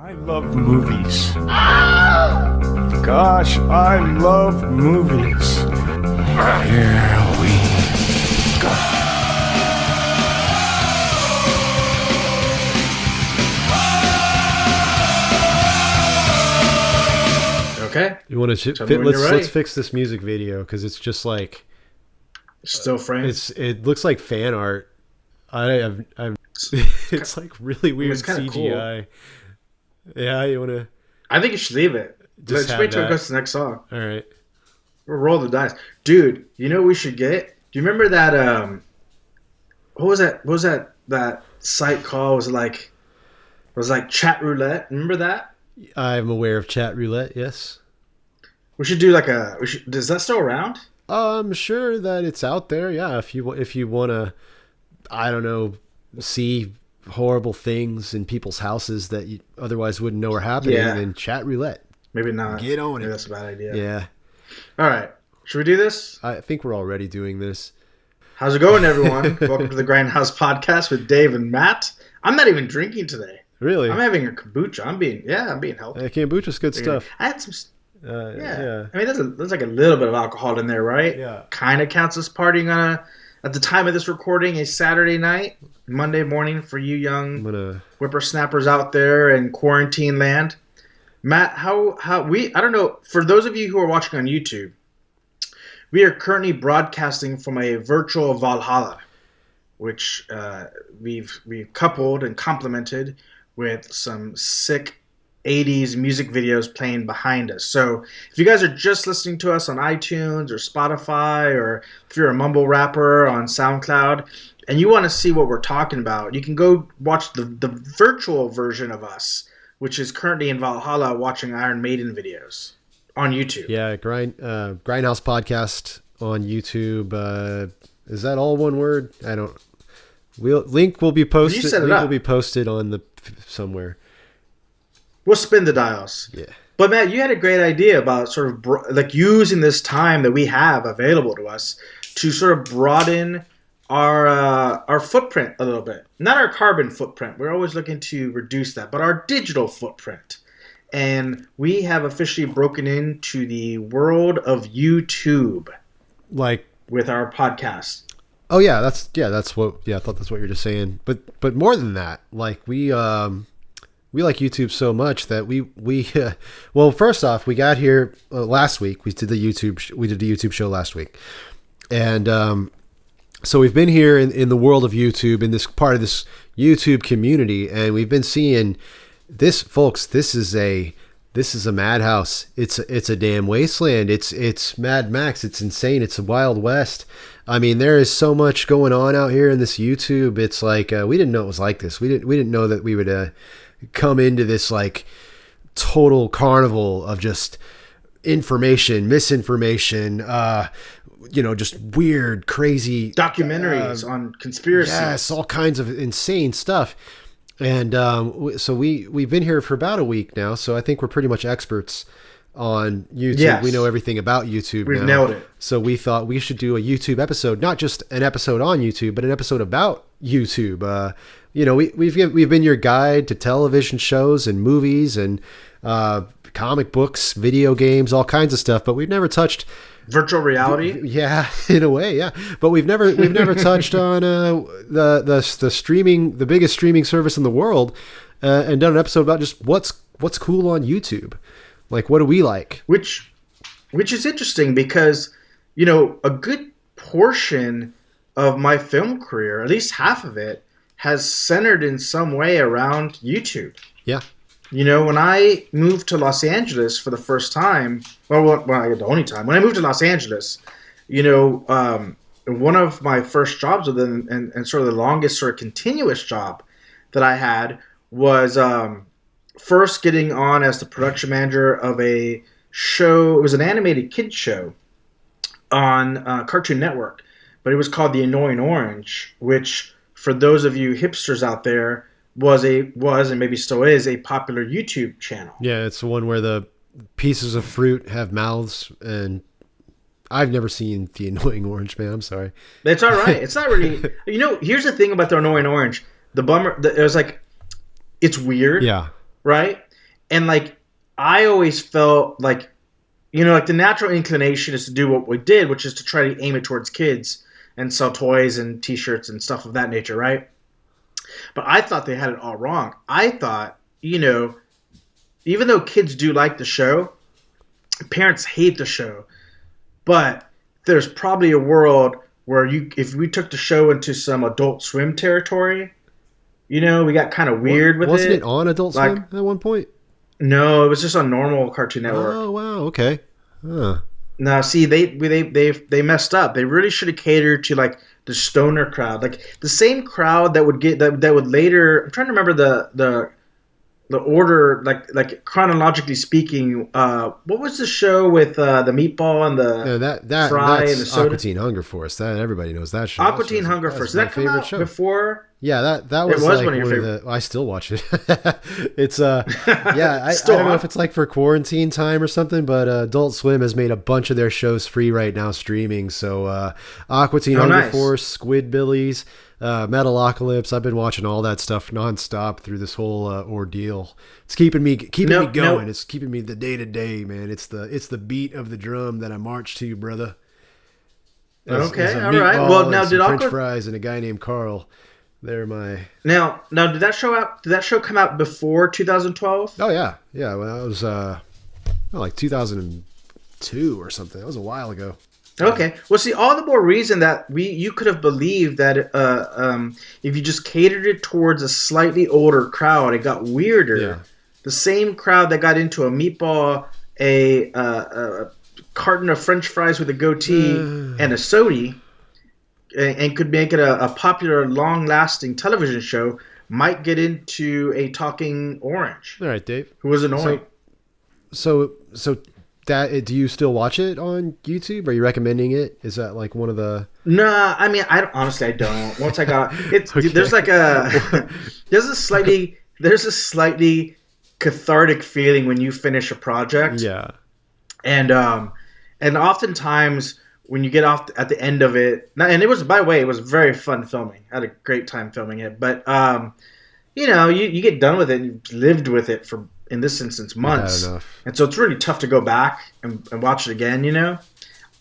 I love movies. Gosh, I love movies. Here we go. Okay. You want to let's fix this music video because it's just like still frames. It looks like fan art. It's like really weird CGI. Cool. Yeah, you want to? I think you should leave it. Let's wait till it goes to the next song. All right. We'll roll the dice, dude. You know what we should get? Do you remember that? What was that? What was that site called? Was it like Chat Roulette? Remember that? I'm aware of Chat Roulette. Yes. We should do is that still around? I'm sure that it's out there. Yeah, if you want to, I don't know, see horrible things in people's houses that you otherwise wouldn't know are happening, then Chat Roulette. Maybe not. Get on Maybe it. That's a bad idea. Yeah. All right. Should we do this? I think we're already doing this. How's it going, everyone? Welcome to the Grindhouse Podcast with Dave and Matt. I'm not even drinking today. Really? I'm having a kombucha. I'm being healthy. Kombucha's good stuff. I had some. Yeah. I mean, there's like a little bit of alcohol in there, right? Yeah. Kind of counts as partying on at the time of this recording, a Saturday night, Monday morning for you young whippersnappers out there in quarantine land. Matt, I don't know, for those of you who are watching on YouTube, we are currently broadcasting from a virtual Valhalla, which we've coupled and complemented with some sick 80s music videos playing behind us. So if you guys are just listening to us on iTunes or Spotify, or if you're a mumble rapper on SoundCloud and you want to see what we're talking about, you can go watch the virtual version of us, which is currently in Valhalla watching Iron Maiden videos on YouTube. Yeah, Grindhouse Podcast on YouTube. Is that all one word? I don't. Link will be posted. Link will be posted on somewhere. We'll spin the dials. Yeah. But Matt, you had a great idea about sort of like using this time that we have available to us to sort of broaden our footprint a little bit. Not our carbon footprint. We're always looking to reduce that, but our digital footprint. And we have officially broken into the world of YouTube, like with our podcast. Oh yeah, that's what. Yeah, I thought that's what you were just saying. But more than that, like we like YouTube so much that we well, first off, we got here last week. We did the YouTube show last week, and so we've been here in the world of YouTube, in this part of this YouTube community, and we've been seeing this, folks. This is a madhouse. It's a damn wasteland. It's Mad Max. It's insane. It's a Wild West. I mean, there is so much going on out here in this YouTube. It's like we didn't know it was like this. We didn't know that we would come into this like total carnival of just information, misinformation, just weird, crazy documentaries on conspiracies. Yes, all kinds of insane stuff. And so we've been here for about a week now, so I think we're pretty much experts on YouTube. Yes. We know everything about YouTube. We've nailed it. So we thought we should do a YouTube episode, not just an episode on YouTube, but an episode about YouTube. We've been your guide to television shows and movies and comic books, video games, all kinds of stuff, but we've never touched virtual reality. Yeah, in a way, yeah. But we've never touched on the streaming, the biggest streaming service in the world, and done an episode about just what's cool on YouTube. Like, what do we like? Which is interesting because, a good portion of my film career, at least half of it, has centered in some way around YouTube. Yeah. When I moved to Los Angeles for the first time, the only time, when I moved to Los Angeles, one of my first jobs and sort of the longest sort of continuous job that I had was first getting on as the production manager of a show. It was an animated kids show on Cartoon Network, but it was called The Annoying Orange, which for those of you hipsters out there was and maybe still is a popular YouTube channel. Yeah, it's the one where the pieces of fruit have mouths, and I've never seen The Annoying Orange, man. I'm sorry. It's all right. It's not really. Here's the thing about The Annoying Orange. The bummer. It was like, it's weird. Yeah. Right. And like I always felt like, like the natural inclination is to do what we did, which is to try to aim it towards kids and sell toys and T-shirts and stuff of that nature, right? But I thought they had it all wrong. I thought, even though kids do like the show, parents hate the show. But there's probably a world where if we took the show into some Adult Swim territory, we got kind of weird with it. Wasn't it on Adult Swim at one point? No, it was just on normal Cartoon Network. Oh wow, okay. Huh. Now, see, they messed up. They really should have catered to like the stoner crowd, like the same crowd that would get that would later. I'm trying to remember the order, like chronologically speaking. What was the show with the meatball and the fry and the soda? Aqua Teen Hunger Force. That everybody knows that show. Aqua Teen Hunger Force. Did that come out before? Yeah, that was like one of your favorite. I still watch it. It's I don't know if it's like for quarantine time or something, but Adult Swim has made a bunch of their shows free right now streaming. So Aqua Teen Hunger Force, Squidbillies, Metalocalypse. I've been watching all that stuff nonstop through this whole ordeal. It's keeping me going. It's keeping me the day, man. It's the beat of the drum that I march to, brother. Okay, all right. Well, now did French fries and a guy named Carl. They're my now. Did that show come out before 2012? Oh yeah. Well, that was like 2002 or something. That was a while ago. Okay. Well, see, all the more reason that you could have believed that if you just catered it towards a slightly older crowd, it got weirder. Yeah. The same crowd that got into a meatball, a carton of French fries with a goatee, and a soda, and could make it a popular, long-lasting television show, might get into a talking orange. All right, Dave. Who was annoying. So that, do you still watch it on YouTube? Are you recommending it? Is that like one of the? Nah, I mean, honestly, I don't. Once I got it, Okay. There's a slightly cathartic feeling when you finish a project. Yeah. And oftentimes when you get off at the end of it, and it was, by the way, it was very fun filming. I had a great time filming it, but you get done with it and you've lived with it for, in this instance, months. And so it's really tough to go back and watch it again,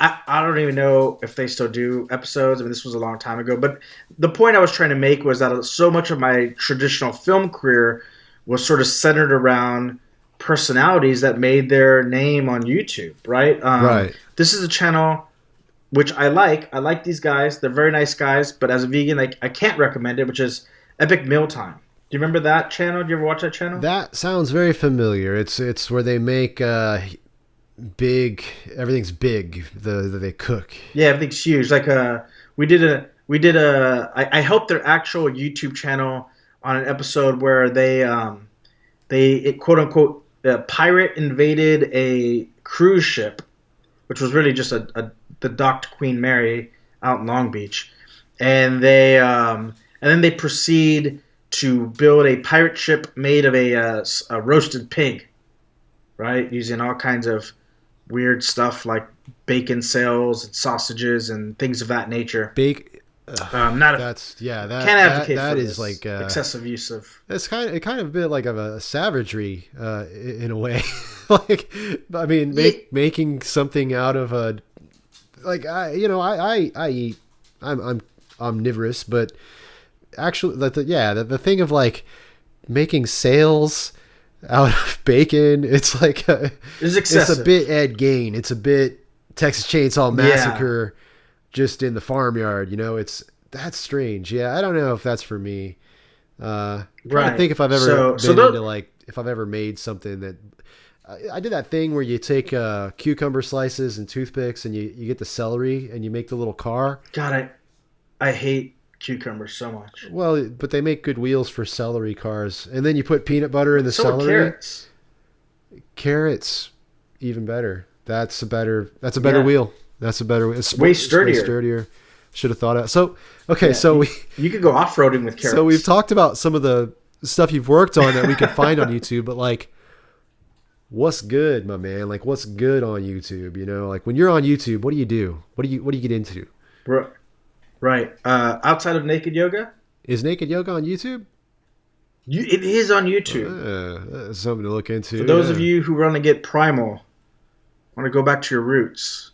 I don't even know if they still do episodes. I mean, this was a long time ago, but the point I was trying to make was that so much of my traditional film career was sort of centered around personalities that made their name on YouTube, right? Right. This is a channel which I like. I like these guys. They're very nice guys, but as a vegan, I can't recommend it, which is Epic Mealtime. Do you remember that channel? Do you ever watch that channel? That sounds very familiar. It's where they make big. Everything's big. They cook. Yeah, everything's huge. Like I helped their actual YouTube channel on an episode where they quote unquote the pirate invaded a cruise ship, which was really just the docked Queen Mary out in Long Beach, and then they proceed to build a pirate ship made of a roasted pig, right? Using all kinds of weird stuff like bacon sails and sausages and things of that nature. Can't advocate that for is this like excessive use of. It's kind of a bit like of a savagery in a way. Like, I mean, making something out of a like I eat. I'm omnivorous, but actually, the thing of like making sails out of bacon, it's like it's excessive. It's a bit Ed Gein. It's a bit Texas Chainsaw Massacre. Yeah. Just in the farmyard, that's strange. Yeah, I don't know if that's for me. Trying to think if I've ever if I've ever made something that I did that thing where you take cucumber slices and toothpicks and you get the celery and you make the little car. God, I hate cucumbers so much. Well, but they make good wheels for celery cars, and then you put peanut butter in the celery. Carrots. Carrots, even better. That's a better wheel. That's a better way. It's way sturdier. Should have thought of. So, okay, so you could go off-roading with carrots. So we've talked about some of the stuff you've worked on that we can find on YouTube, but like, what's good, my man? Like, what's good on YouTube? Like when you're on YouTube, what do you do? What do you get into? Right. Outside of naked yoga? Is naked yoga on YouTube? It is on YouTube. That's something to look into. For those of you who want to get primal, want to go back to your roots,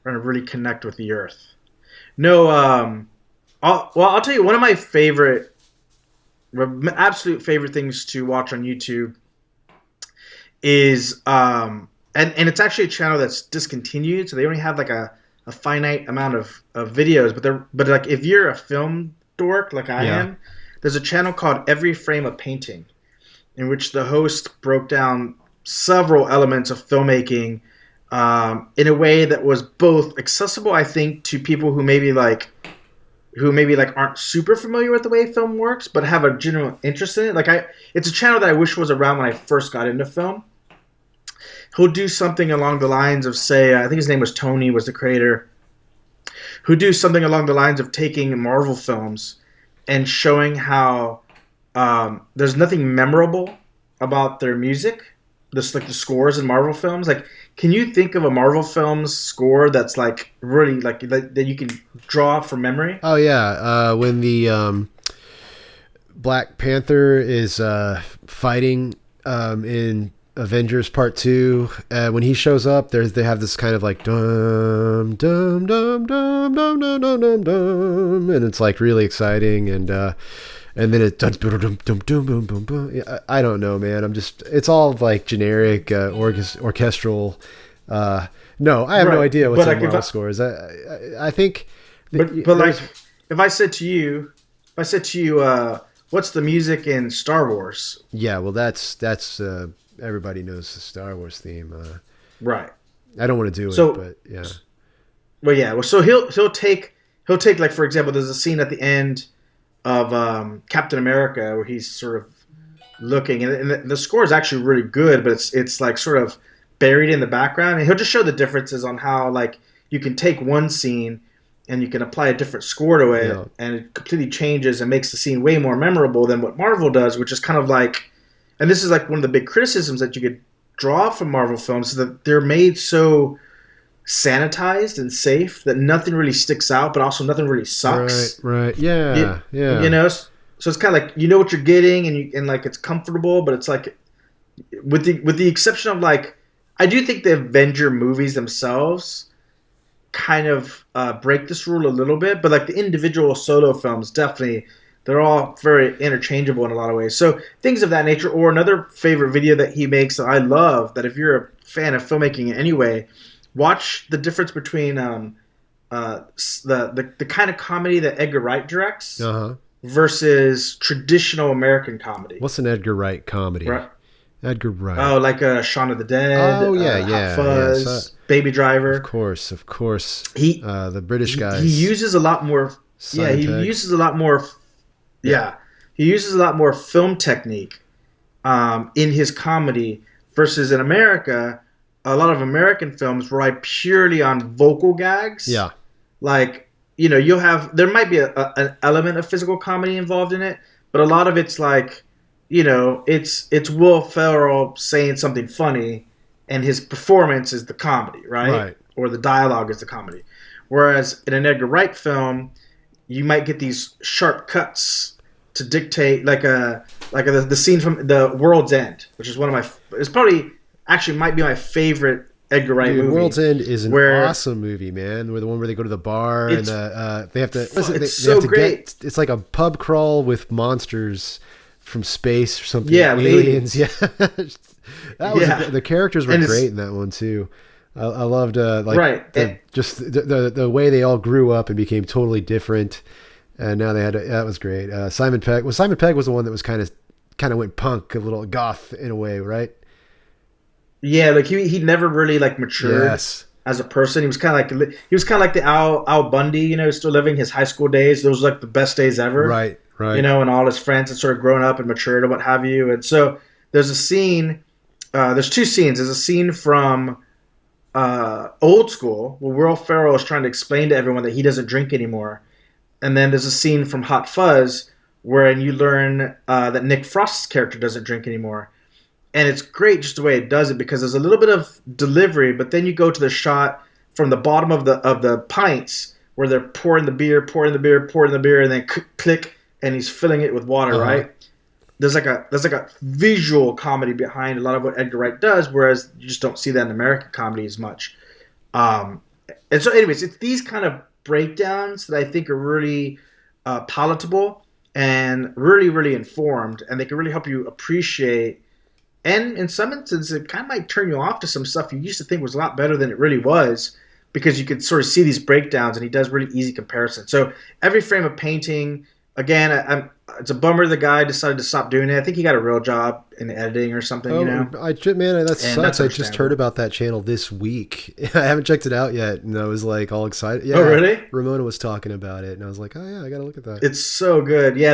want to really connect with the earth. No, I'll tell you one of my absolute favorite things to watch on YouTube is and it's actually a channel that's discontinued, so they only have like a finite amount of videos. But like if you're a film dork like I am, there's a channel called Every Frame a Painting, in which the host broke down several elements of filmmaking in a way that was both accessible, I think, to people who maybe aren't super familiar with the way film works, but have a genuine interest in it. It's a channel that I wish was around when I first got into film. He'll do something along the lines of, say, I think his name was Tony, was the creator, who'll do something along the lines of taking Marvel films and showing how there's nothing memorable about their music, like the scores in Marvel films. Like, can you think of a Marvel film's score that's like really like that you can draw from memory? Oh yeah, when the Black Panther is fighting in Avengers Part 2, when he shows up, they have this kind of like dum dum dum dum dum dum dum dum dum, and it's like really exciting, and then it dum dum dum dum dum dum dum. I don't know, man. It's all like generic orchestral. No, I have no idea what the Marvel score is. I think, but like if I said to you, what's the music in Star Wars? Yeah, well, that's everybody knows the Star Wars theme, right? I don't want to do it, but yeah. Well, yeah. Well, so he'll take like, for example, there's a scene at the end of Captain America where he's sort of looking, and the score is actually really good, but it's like sort of buried in the background, and he'll just show the differences on how like you can take one scene and you can apply a different score to it, and it completely changes and makes the scene way more memorable than what Marvel does, which is kind of like. And this is like one of the big criticisms that you could draw from Marvel films, is that they're made so sanitized and safe that nothing really sticks out, but also nothing really sucks. Right. Yeah. You know, so it's kind of like you know what you're getting, and like it's comfortable, but it's like with the exception of like I do think the Avenger movies themselves kind of break this rule a little bit, but like the individual solo films definitely. They're all very interchangeable in a lot of ways. So things of that nature. Or another favorite video that he makes that I love, that if you're a fan of filmmaking in any way, watch the difference between the kind of comedy that Edgar Wright directs versus traditional American comedy. What's an Edgar Wright comedy? Right. Edgar Wright. Oh, like Shaun of the Dead. Oh yeah, Hot Fuzz, Baby Driver. Of course. The British guys. He uses a lot more. He uses a lot more. Yeah, he uses a lot more film technique in his comedy versus in America. A lot of American films rely purely on vocal gags. Yeah, like there might be an element of physical comedy involved in it, but a lot of it's like it's Will Ferrell saying something funny, and his performance is the comedy, right? Or the dialogue is the comedy. Whereas in an Edgar Wright film, you might get these sharp cuts to dictate the scene from The World's End, which is one of it's probably actually might be my favorite Edgar Wright movie. World's End is an awesome movie, man. Where the one where they go to the bar and they have to. Great. It's like a pub crawl with monsters from space or something. Yeah, aliens. Yeah, the characters were great in that one too. I loved the way they all grew up and became totally different. And now that was great. Simon Pegg was the one that was kind of went punk, a little goth in a way, right? Yeah, like he never really like matured as a person. He was kind of like the Al Bundy, still living his high school days. Those were like the best days ever, right. And all his friends had sort of grown up and matured and what have you. And so there's a scene. There's two scenes. There's a scene from Old School where Will Ferrell is trying to explain to everyone that he doesn't drink anymore. And then there's a scene from Hot Fuzz wherein you learn that Nick Frost's character doesn't drink anymore. And it's great just the way it does it, because there's a little bit of delivery, but then you go to the shot from the bottom of the pints where they're pouring the beer, and then click, and he's filling it with water, right? there's like a visual comedy behind a lot of what Edgar Wright does, whereas you just don't see that in American comedy as much. And so, anyways, it's these kind of breakdowns that I think are really palatable and really, really informed, and they can really help you appreciate. And in some instances, it kind of might turn you off to some stuff you used to think was a lot better than it really was, because you could sort of see these breakdowns, and he does really easy comparisons. So every frame of painting, again, it's a bummer the guy decided to stop doing it. I think he got a real job in editing or something, you know? Man, that sucks. I just heard about that channel this week. I haven't checked it out yet, and I was like all excited. Yeah, oh, really? Ramona was talking about it, and I was like, oh yeah, I got to look at that. It's so good. Yeah,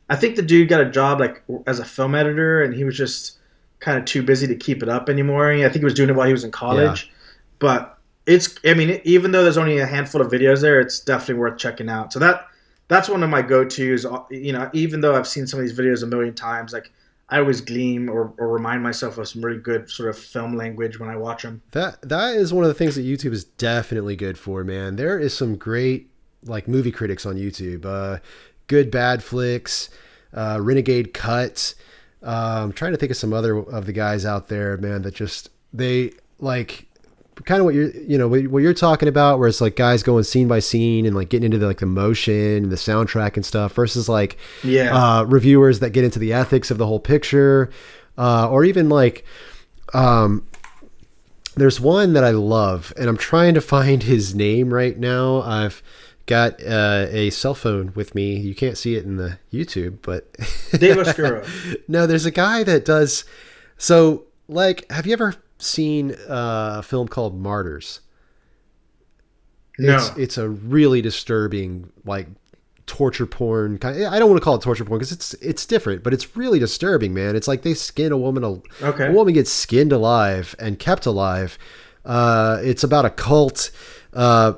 I think the dude got a job like as a film editor, and he was just kind of too busy to keep it up anymore. I think he was doing it while he was in college. Yeah. But even though there's only a handful of videos there, it's definitely worth checking out. So that's one of my go-tos. Even though I've seen some of these videos a million times, like I always glean or remind myself of some really good sort of film language when I watch them. That is one of the things that YouTube is definitely good for, man. There is some great like movie critics on YouTube. Good Bad Flicks, Renegade Cut. I'm trying to think of some other of the guys out there, man, that just they like kind of what you're talking about, where it's like guys going scene by scene and like getting into the motion and the soundtrack and stuff, versus like reviewers that get into the ethics of the whole picture, or even like there's one that I love, and I'm trying to find his name right now. I've got a cell phone with me. You can't see it in the YouTube, but Dave Oscuro. No, there's a guy that does. So like, have you ever seen a film called Martyrs? No. It's a really disturbing, like, torture porn kind of, I don't want to call it torture porn because it's different, but it's really disturbing, man. It's like they skin a woman. A woman gets skinned alive and kept alive. It's about a cult. I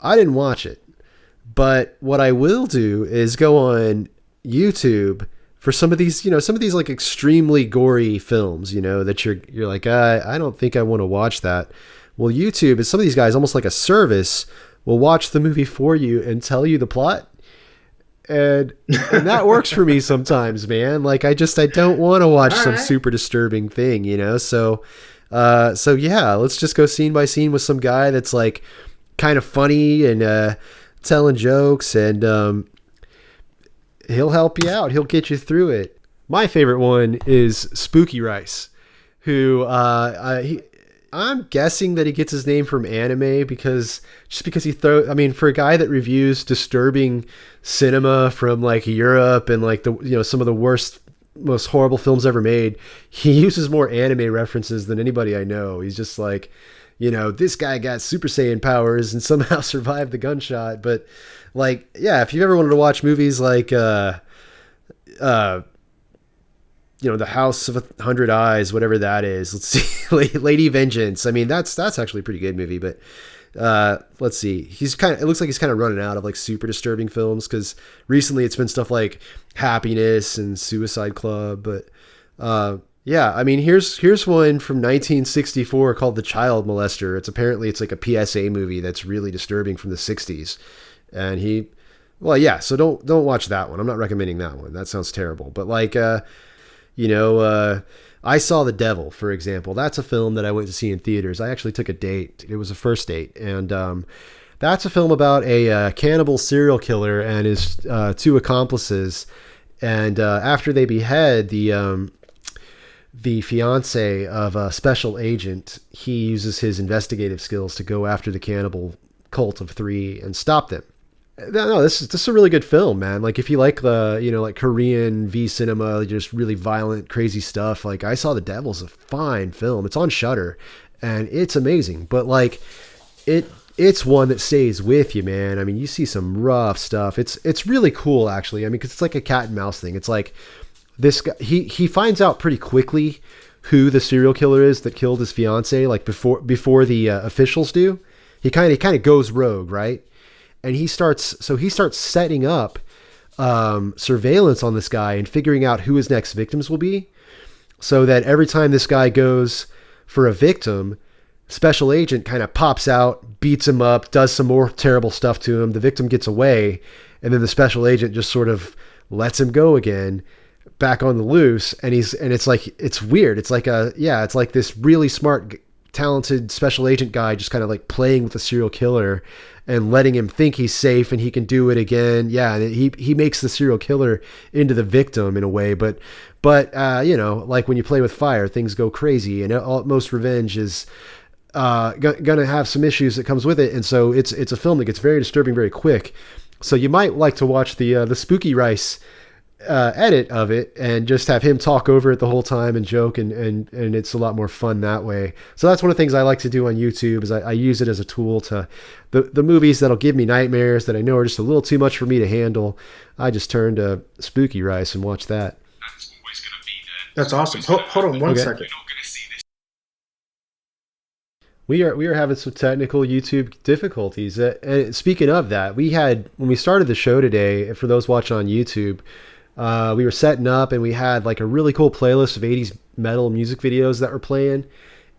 didn't watch it, but what I will do is go on YouTube for some of these like extremely gory films, that you're like, I don't think I want to watch that. Well, YouTube is, some of these guys, almost like a service, will watch the movie for you and tell you the plot. And that works for me sometimes, man. Like I don't want to watch some super disturbing thing, So yeah, let's just go scene by scene with some guy that's like kind of funny and telling jokes, and he'll help you out. He'll get you through it. My favorite one is Spooky Rice, who I'm guessing that he gets his name from anime because he for a guy that reviews disturbing cinema from like Europe and like some of the worst, most horrible films ever made, he uses more anime references than anybody I know. He's just like, this guy got Super Saiyan powers and somehow survived the gunshot. But like, yeah, if you've ever wanted to watch movies like, The House of 100 Eyes, whatever that is, let's see, Lady Vengeance. I mean, that's actually a pretty good movie, but let's see. It looks like he's kind of running out of like super disturbing films, because recently it's been stuff like Happiness and Suicide Club. But yeah, I mean, here's one from 1964 called The Child Molester. It's like a PSA movie that's really disturbing from the 60s. And so don't watch that one. I'm not recommending that one. That sounds terrible. But like, I Saw the Devil, for example. That's a film that I went to see in theaters. I actually took a date. It was a first date. And that's a film about a cannibal serial killer and his two accomplices. And after they behead the fiance of a special agent, he uses his investigative skills to go after the cannibal cult of three and stop them. No, this is a really good film, man. Like if you like the, like Korean V cinema, just really violent, crazy stuff. Like I Saw the Devil's a fine film. It's on Shudder and it's amazing, but like it's one that stays with you, man. I mean, you see some rough stuff. It's really cool, actually. I mean, cause it's like a cat and mouse thing. It's like this guy, he finds out pretty quickly who the serial killer is that killed his fiance, like before the officials do. He kind of goes rogue, right? And he starts setting up surveillance on this guy and figuring out who his next victims will be, so that every time this guy goes for a victim, special agent kind of pops out, beats him up, does some more terrible stuff to him. The victim gets away, and then the special agent just sort of lets him go again, back on the loose, and it's like, it's weird. It's like it's like this really smart, talented special agent guy just kind of like playing with the serial killer and letting him think he's safe and he can do it again. Yeah. And he makes the serial killer into the victim in a way, but like when you play with fire, things go crazy, and most revenge is gonna have some issues that comes with it. And so it's a film that gets very disturbing very quick. So you might like to watch the Spooky Rice edit of it and just have him talk over it the whole time and joke, and it's a lot more fun that way. So that's one of the things I like to do on YouTube, is I use it as a tool to the movies that'll give me nightmares that I know are just a little too much for me to handle. I just turn to Spooky Rice and watch that. That's awesome. Hold on one second. We are having some technical YouTube difficulties. And speaking of that, when we started the show today, for those watching on YouTube, we were setting up and we had like a really cool playlist of 80s metal music videos that were playing.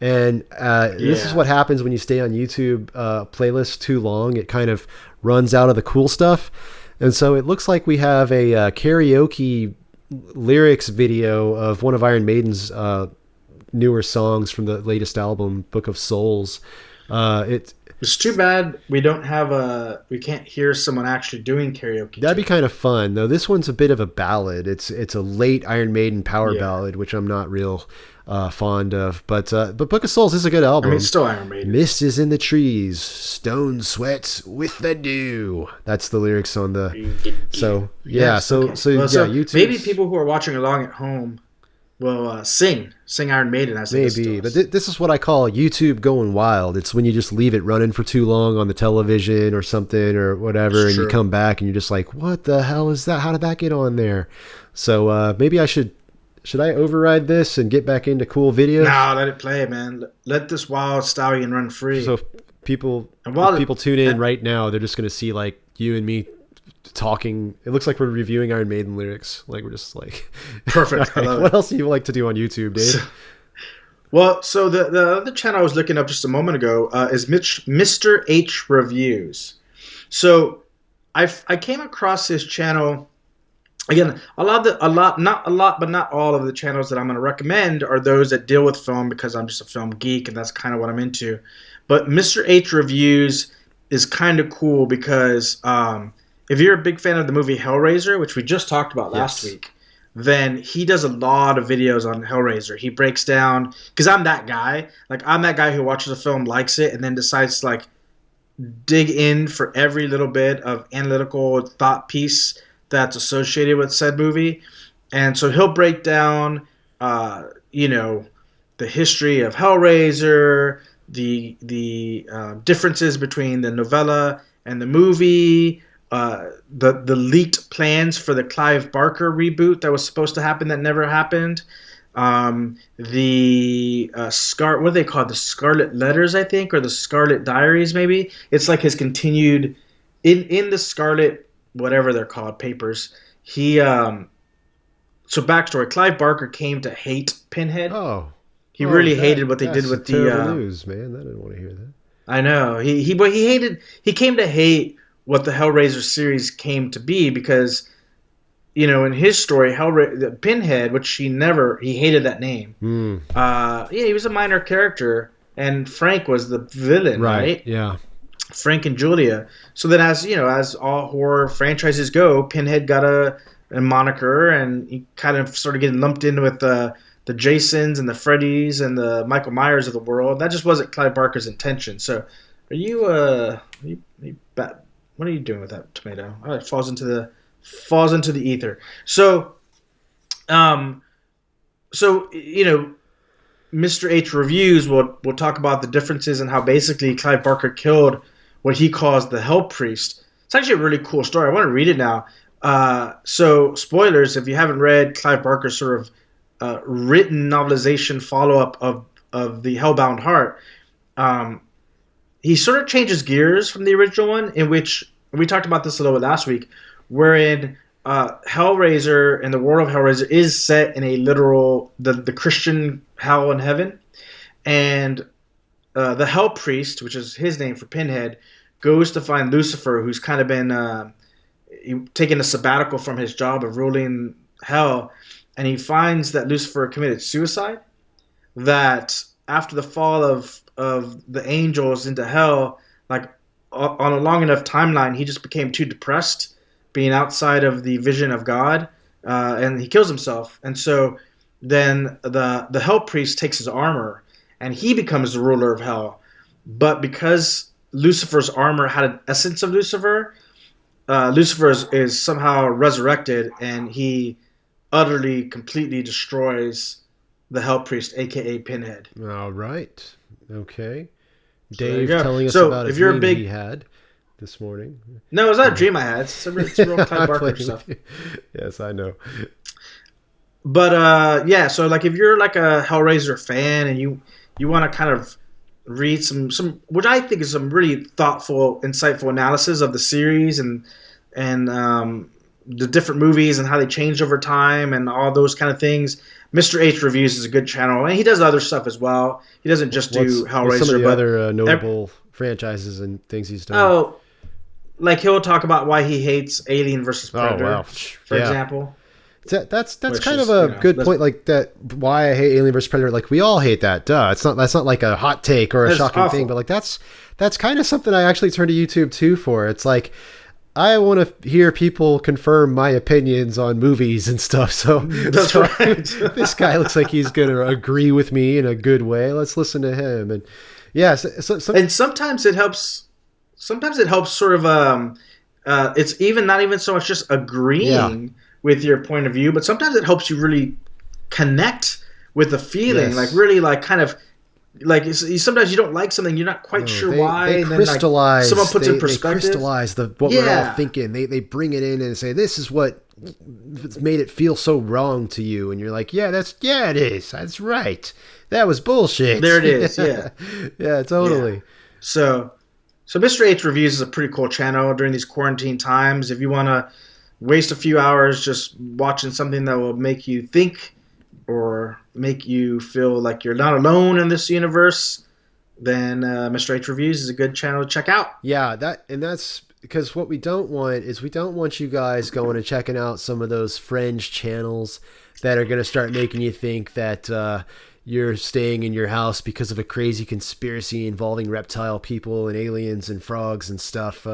And this is what happens when you stay on YouTube playlists too long. It kind of runs out of the cool stuff. And so it looks like we have a karaoke lyrics video of one of Iron Maiden's newer songs from the latest album, Book of Souls. It's too bad we can't hear someone actually doing karaoke. That'd be kind of fun, though. This one's a bit of a ballad. It's a late Iron Maiden power ballad, which I'm not real fond of. But Book of Souls is a good album. I mean, it's still Iron Maiden. Mist is in the trees, stone sweats with the dew. That's the lyrics on the. So yeah, so YouTube. Maybe people who are watching along at home will sing Iron Maiden as maybe, but this is what I call YouTube going wild. It's when you just leave it running for too long on the television or something or whatever, and you come back and you're just like, what the hell is that? How did that get on there? So maybe I should I override this and get back into cool videos? No, let it play, man. Let this wild stallion run free. So people tune in right now, they're just going to see like you and me talking. It looks like we're reviewing Iron Maiden lyrics. Like we're just like perfect. Right. What else do you like to do on YouTube, Dave? So the other channel I was looking up just a moment ago is Mr. H Reviews. So I came across this channel. Again, not all of the channels that I'm going to recommend are those that deal with film, because I'm just a film geek and that's kind of what I'm into. But Mr. H Reviews is kind of cool because if you're a big fan of the movie Hellraiser, which we just talked about last week, then he does a lot of videos on Hellraiser. He breaks down, because I'm that guy. Like, I'm that guy who watches a film, likes it, and then decides to like dig in for every little bit of analytical thought piece that's associated with said movie. And so he'll break down, the history of Hellraiser, the differences between the novella and the movie, the leaked plans for the Clive Barker reboot that was supposed to happen that never happened. What are they called? The Scarlet Letters, I think, or the Scarlet Diaries, maybe. It's like his continued in the Scarlet, whatever they're called, papers. He so backstory: Clive Barker came to hate Pinhead. He really hated what they did with the news, man. I didn't want to hear that. I know he came to hate what the Hellraiser series came to be, because, in his story, Pinhead, which he hated that name. He was a minor character, and Frank was the villain, right? Yeah. Frank and Julia. So then, as all horror franchises go, Pinhead got a moniker, and he kind of started getting lumped in with the Jasons and the Freddys and the Michael Myers of the world. That just wasn't Clive Barker's intention. So, what are you doing with that tomato? Oh, it falls into the ether. So, Mr. H Reviews will talk about the differences and how basically Clive Barker killed what he calls the Hell Priest. It's actually a really cool story. I want to read it now. So, spoilers, if you haven't read Clive Barker's sort of written novelization follow-up of the Hellbound Heart, he sort of changes gears from the original one, in which we talked about this a little bit last week, wherein Hellraiser and the world of Hellraiser is set in a literal the Christian hell and heaven, and the Hell Priest, which is his name for Pinhead, goes to find Lucifer, who's kind of been taking a sabbatical from his job of ruling hell, and he finds that Lucifer committed suicide. That after the fall of the angels into hell, like on a long enough timeline, he just became too depressed, being outside of the vision of God, and he kills himself. And so then the hell priest takes his armor, and he becomes the ruler of hell. But because Lucifer's armor had an essence of Lucifer, Lucifer is somehow resurrected, and he utterly, completely destroys the hell priest, aka Pinhead. All right. Okay. So Dave telling us about a dream he had this morning. No, it's not a dream I had. It's real Clive Barker stuff. Yes, I know. But yeah, so like if you're like a Hellraiser fan and you want to kind of read some which I think is some really thoughtful, insightful analysis of the series and the different movies and how they changed over time and all those kind of things, Mr. H Reviews is a good channel, and he does other stuff as well. He doesn't just do Hellraiser. What's some of the other notable franchises and things he's done? Oh, like he'll talk about why he hates Alien versus Predator, for example. That's kind of a good point. Like that, why I hate Alien vs Predator. Like we all hate that. Duh. That's not like a hot take or a shocking thing. But like that's kind of something I actually turn to YouTube too for. It's like I want to hear people confirm my opinions on movies and stuff. So that's right. This guy looks like he's going to agree with me in a good way. Let's listen to him. And yeah, and sometimes it helps. Sometimes it helps sort of. It's even not even so much just agreeing with your point of view, but sometimes it helps you really connect with the feeling, like really like kind of like sometimes you don't like something, you're not quite sure why. They and crystallize. Then, like, someone puts in perspective. They crystallize what we're all thinking. They bring it in and say, this is what made it feel so wrong to you. And you're like, it is. That's right. That was bullshit. There it is. Yeah. Yeah, totally. Yeah. So Mr. H Reviews is a pretty cool channel during these quarantine times. If you want to waste a few hours just watching something that will make you think or make you feel like you're not alone in this universe, then Mr. H Reviews is a good channel to check out. Yeah, that's because what we don't want is we don't want you guys going and checking out some of those fringe channels that are going to start making you think that you're staying in your house because of a crazy conspiracy involving reptile people and aliens and frogs and stuff.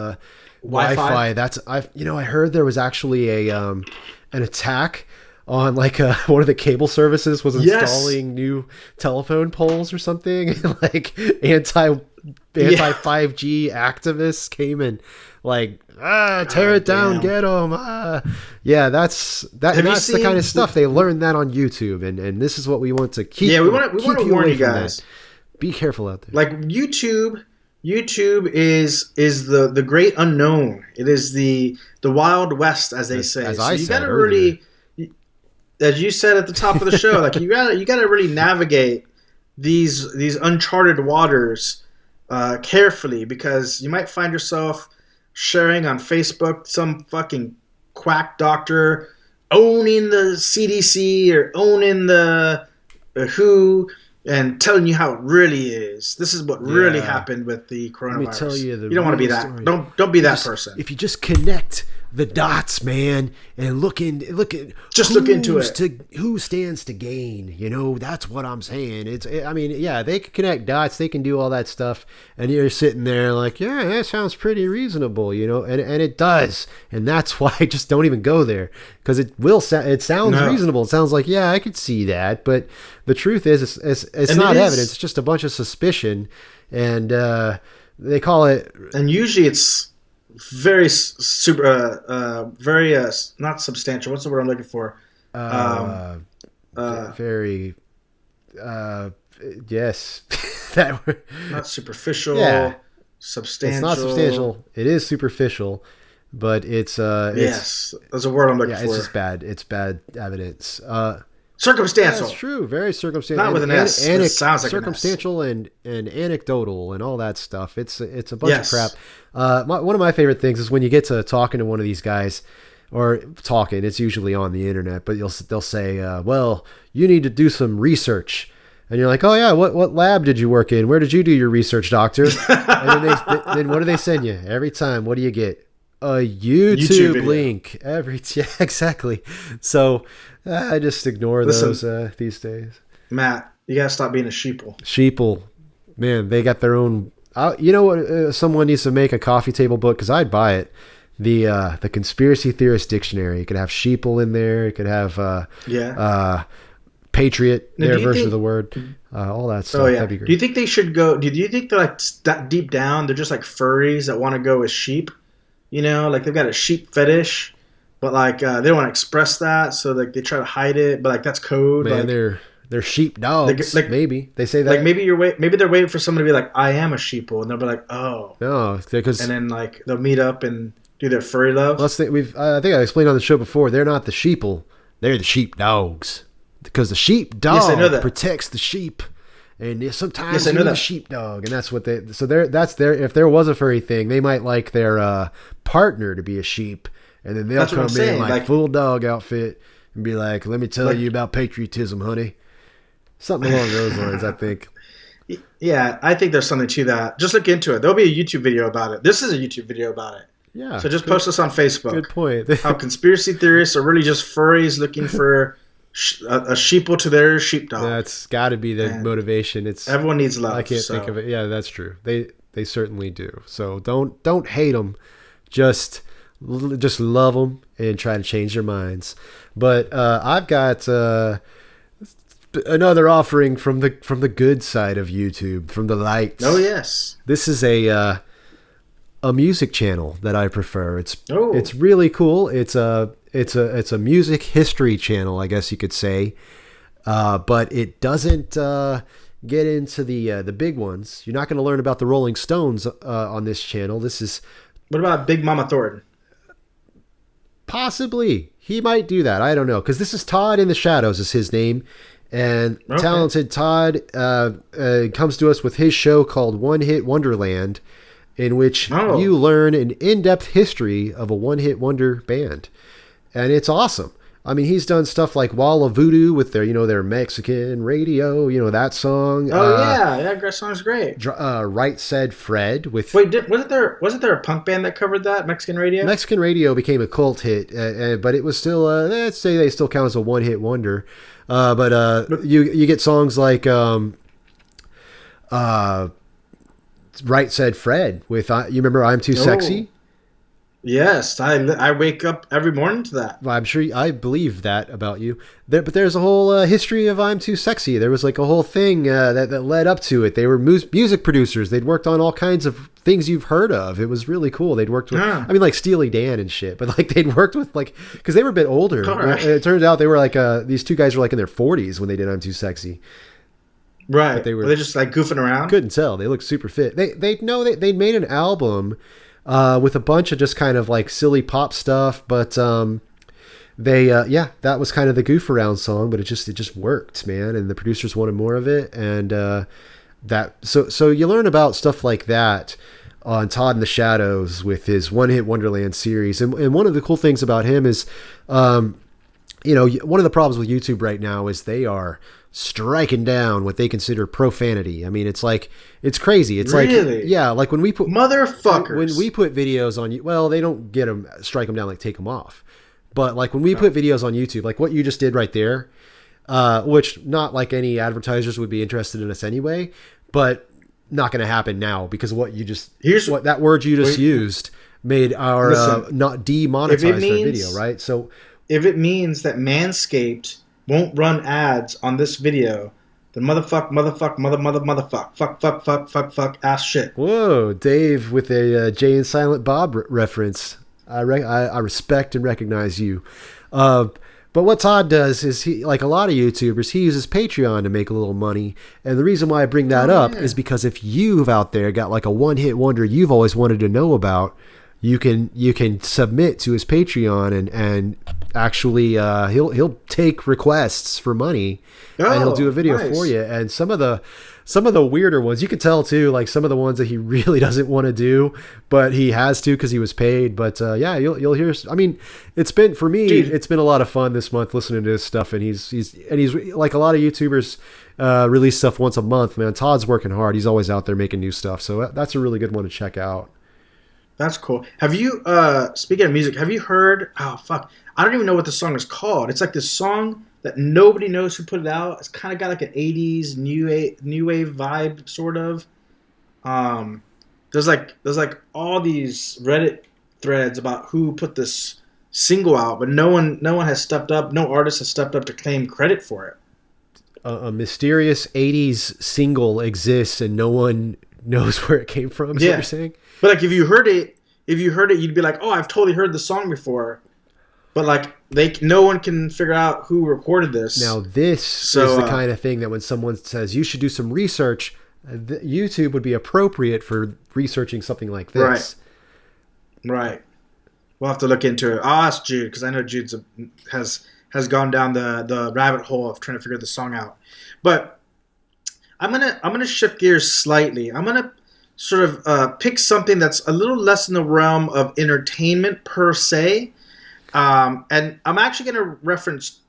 Wi-Fi. I heard there was actually an attack on like one of the cable services was installing new telephone poles or something. Like anti 5G activists came and like tear it down, get them. That's the kind of stuff they learned that on YouTube, and this is what we want to keep. Yeah, we want to warn you guys. That. Be careful out there. Like YouTube is the great unknown. It is the Wild West, as they say. You gotta really, as you said at the top of the show, like you gotta really navigate these uncharted waters carefully, because you might find yourself sharing on Facebook some fucking quack doctor owning the CDC or owning the WHO and telling you how it really is. This is what really happened with the coronavirus. Let me tell you you don't want to be that. Story. Don't be that person. If you just connect the dots, man, and look into it. Who stands to gain? That's what I'm saying. They can connect dots, they can do all that stuff, and you're sitting there like, yeah, that sounds pretty reasonable, and it does, and that's why I just don't even go there, because it sounds reasonable. It sounds like, yeah, I could see that, but the truth is, it's not evidence. It's just a bunch of suspicion, and they call it. And usually it's very very not substantial. What's the word I'm looking for? Very yes, that word. Not superficial. Yeah. Substantial. It's not substantial. It is superficial, but it's yes, that's a word I'm looking for. It's just bad. It's bad evidence. Circumstantial. That's true. Very circumstantial. Not with an S. It sounds like circumstantial and anecdotal and all that stuff. It's a bunch of crap. One of my favorite things is when you get to talking to one of these guys, or talking. It's usually on the internet, but they'll say, "Well, you need to do some research," and you're like, "Oh yeah, what lab did you work in? Where did you do your research, doctor?" And then what do they send you every time? What do you get? a YouTube link yeah, exactly. So I just ignore those these days. Matt, you gotta stop being a sheeple. Man, they got their own. You know what? Someone needs to make a coffee table book because I'd buy it. The conspiracy theorist dictionary. It could have sheeple in there. It could have patriot, their version of the word. All that stuff. Oh yeah. That'd be great. Do you think they should go? Do you think they're like deep down? They're just like furries that want to go with sheep. You know, like they've got a sheep fetish, but like they don't want to express that, so like they try to hide it. But like that's code. Man, like, they're sheep dogs. Like, maybe they say that. Like maybe they're waiting for someone to be like, I am a sheeple, and they'll be like, oh, no, because and then like they'll meet up and do their furry love. I think I explained on the show before. They're not the sheeple. They're the sheep dogs. Because the sheep dog protects the sheep, and sometimes you need the sheepdog, and that's what they. So that's their. If there was a furry thing, they might like their partner to be a sheep, and then they'll come in like full dog outfit and be like, "Let me tell you about patriotism, honey." Something along those lines, I think. Yeah, I think there's something to that. Just look into it. There'll be a YouTube video about it. This is a YouTube video about it. Yeah. So just post this on Facebook. Good point. How conspiracy theorists are really just furries looking for a sheeple to their sheepdog. That's got to be the motivation. It's everyone needs love. I can't think of it. Yeah, that's true. They certainly do. So don't hate them. Just love them and try to change their minds. But I've got another offering from the good side of YouTube, from the lights. Oh yes. This is a music channel that I prefer. It's really cool. It's a music history channel, I guess you could say, but it doesn't get into the big ones. You're not going to learn about the Rolling Stones on this channel. What about Big Mama Thornton? Possibly he might do that. I don't know, because this is Todd in the Shadows is his name, and talented Todd comes to us with his show called One Hit Wonderland, in which you learn an in-depth history of a one-hit wonder band. And it's awesome. I mean, he's done stuff like Wall of Voodoo with their Mexican radio, that song. Oh, yeah, that song's great. Right Said Fred with... Wait, wasn't there a punk band that covered that, Mexican radio? Mexican radio became a cult hit, but it was still, let's say they still count as a one-hit wonder. But you get songs like... Right Said Fred with you remember I'm Too Sexy? Yes, I wake up every morning to that. Well, I'm sure I believe that about you. But there's a whole history of I'm Too Sexy. There was like a whole thing that led up to it. They were music producers. They'd worked on all kinds of things you've heard of. It was really cool. They'd worked with, I mean, like Steely Dan and shit. But like they'd worked with because they were a bit older. Right. It turns out they were like these two guys were like in their 40s when they did I'm Too Sexy. Right. But were they just like goofing around? Couldn't tell. They looked super fit. They made an album with a bunch of just kind of like silly pop stuff, but that was kind of the goof around song, but it just worked, man, and the producers wanted more of it, and so you learn about stuff like that on Todd in the Shadows with his One Hit Wonderland series, and one of the cool things about him is one of the problems with YouTube right now is they are striking down what they consider profanity. I mean, it's crazy. It's really? Like when we put motherfuckers, when we put videos on, well, they don't strike them down, like take them off. But like when we put videos on YouTube, like what you just did right there, which not like any advertisers would be interested in us anyway, but not going to happen now because what that word you just used made our not demonetized our video, right? So if it means that Manscaped won't run ads on this video, then motherfuck, fuck, ass shit. Whoa, Dave with a Jay and Silent Bob reference. I respect and recognize you. But what Todd does is he, like a lot of YouTubers, he uses Patreon to make a little money. And the reason why I bring that up is because if you've out there got like a one-hit wonder you've always wanted to know about, you can submit to his Patreon and actually he'll take requests for money and he'll do a video for you. And some of the weirder ones you could tell too, like some of the ones that he really doesn't want to do, but he has to because he was paid. But you'll hear. I mean, it's been for me. Dude. It's been a lot of fun this month listening to his stuff, and he's like a lot of YouTubers release stuff once a month. Man, Todd's working hard. He's always out there making new stuff. So that's a really good one to check out. That's cool. Have you speaking of music, have you heard oh fuck. I don't even know what the song is called. It's like this song that nobody knows who put it out. It's kind of got like an 80s new wave vibe sort of. Um there's like all these Reddit threads about who put this single out, but no one has stepped up. No artist has stepped up to claim credit for it. A mysterious 80s single exists and no one knows where it came from, is what you're saying? But like if you heard it, you'd be like, "Oh, I've totally heard the song before." But like no one can figure out who recorded this. Now this is the kind of thing that when someone says you should do some research, YouTube would be appropriate for researching something like this. Right. We'll have to look into it. I'll ask Jude because I know Jude has gone down the rabbit hole of trying to figure the song out. But I'm gonna shift gears slightly. I'm gonna sort of pick something that's a little less in the realm of entertainment per se, and I'm actually gonna reference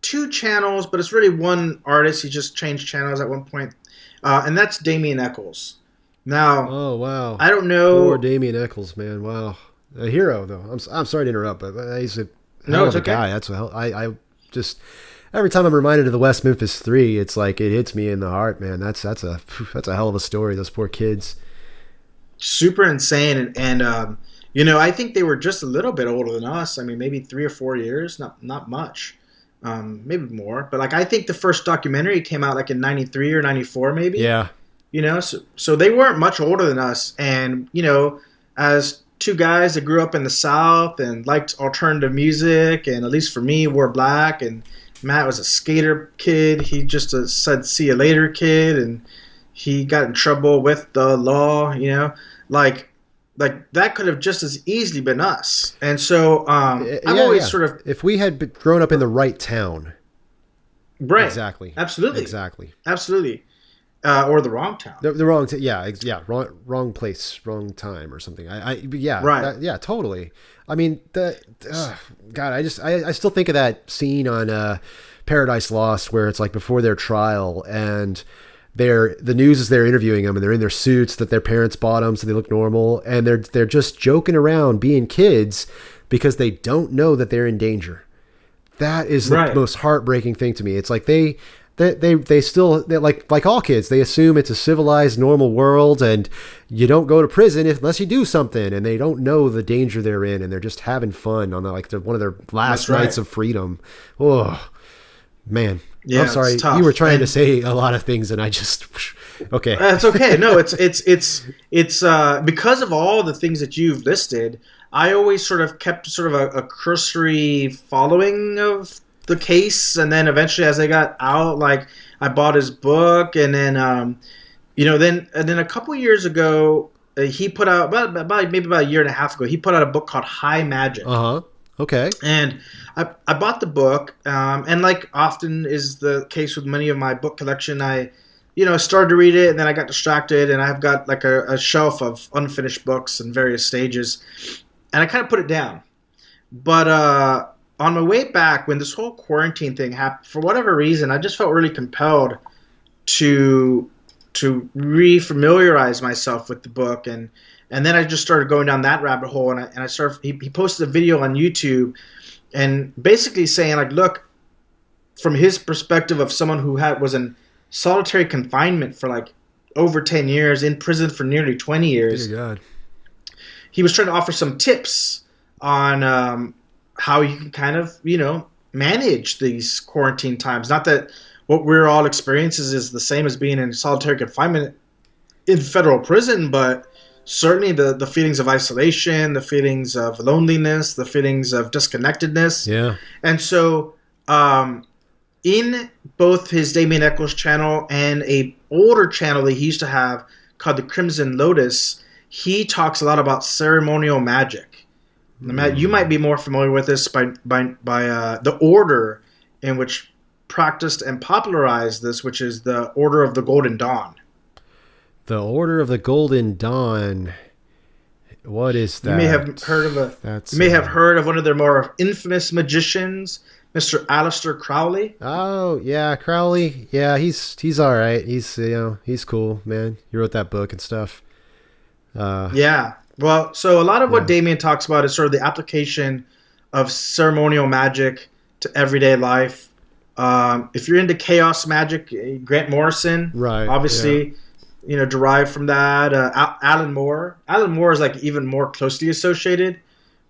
two channels, but it's really one artist. He just changed channels at one point, and that's Damien Eccles. Now, oh wow, I don't know. Poor Damien Eccles, man. Wow, a hero though. I'm sorry to interrupt, but he's a hell of a guy. That's what I just every time I'm reminded of the West Memphis Three, it's like it hits me in the heart, man. That's a hell of a story. Those poor kids. Super insane, and I think they were just a little bit older than us. I mean, maybe 3 or 4 years, not much, maybe more. But like I think the first documentary came out like in '93 or '94, maybe. Yeah. So they weren't much older than us, and as two guys that grew up in the South and liked alternative music, and at least for me, wore black, and Matt was a skater kid. He just said "see you later, kid," and he got in trouble with the law. Like that could have just as easily been us. And so I've always sort of, if we had grown up in the right town, right? Exactly, absolutely, exactly, absolutely. Or the wrong town. The wrong, wrong place, wrong time, or something. Right, totally. I mean, God, I still think of that scene on Paradise Lost where it's like before their trial, and the news is they're interviewing them, and they're in their suits that their parents bought them, so they look normal, and they're just joking around, being kids, because they don't know that they're in danger. That is the most heartbreaking thing to me. It's like they still like all kids, they assume it's a civilized normal world and you don't go to prison unless you do something, and they don't know the danger they're in, and they're just having fun on one of their last nights of freedom. Oh man. Yeah, I'm sorry. You were trying to say a lot of things and I just okay. It's okay. No, it's because of all the things that you've listed, I always sort of kept sort of a cursory following of the case, and then eventually as they got out, like I bought his book, and then then a couple years ago he put out maybe about a year and a half ago he put out a book called High Magic. Okay. And I bought the book, and like often is the case with many of my book collection, I started to read it and then I got distracted, and I've got like a shelf of unfinished books in various stages, and I kind of put it down. But on my way back, when this whole quarantine thing happened, for whatever reason, I just felt really compelled to re-familiarize myself with the book, and then I just started going down that rabbit hole, and I started. He posted a video on YouTube, and basically saying like, look, from his perspective of someone who was in solitary confinement for like over 10 years, in prison for nearly 20 years. Dear God. He was trying to offer some tips on how you can kind of, manage these quarantine times. Not that what we're all experiencing is the same as being in solitary confinement in federal prison, but certainly the feelings of isolation, the feelings of loneliness, the feelings of disconnectedness. Yeah. And so in both his Damien Eccles channel and a older channel that he used to have called the Crimson Lotus, he talks a lot about ceremonial magic. Matt, you might be more familiar with this by the order in which practiced and popularized this, which is the Order of the Golden Dawn. The Order of the Golden Dawn. What is that? You may have heard of one of their more infamous magicians, Mr. Aleister Crowley. Oh yeah, Crowley. Yeah, he's all right. He's cool, man. He wrote that book and stuff. Yeah. Well, so a lot of what Damien talks about is sort of the application of ceremonial magic to everyday life. If you're into chaos magic, Grant Morrison, Right, obviously, derived from that. Alan Moore. Alan Moore is like even more closely associated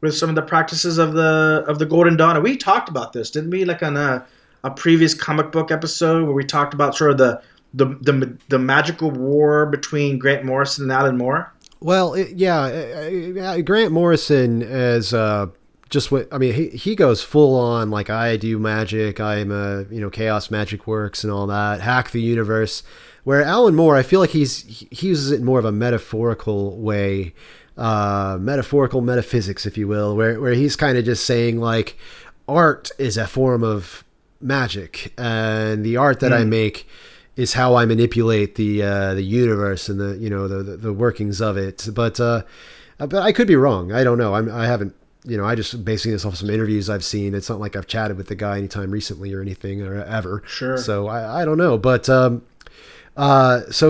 with some of the practices of the Golden Dawn. And we talked about this, didn't we? Like on a previous comic book episode where we talked about sort of the magical war between Grant Morrison and Alan Moore. Well, Grant Morrison is just what I mean. He goes full on like I do magic. I'm Chaos Magic Works and all that. Hack the universe. Where Alan Moore, I feel like he uses it in more of a metaphorical way, metaphorical metaphysics, if you will, where he's kind of just saying like art is a form of magic, and the art that I make is how I manipulate the universe and the workings of it. But I could be wrong. I don't know. I haven't. I just basing this off some interviews I've seen. It's not like I've chatted with the guy anytime recently or anything or ever. Sure. So I don't know. But so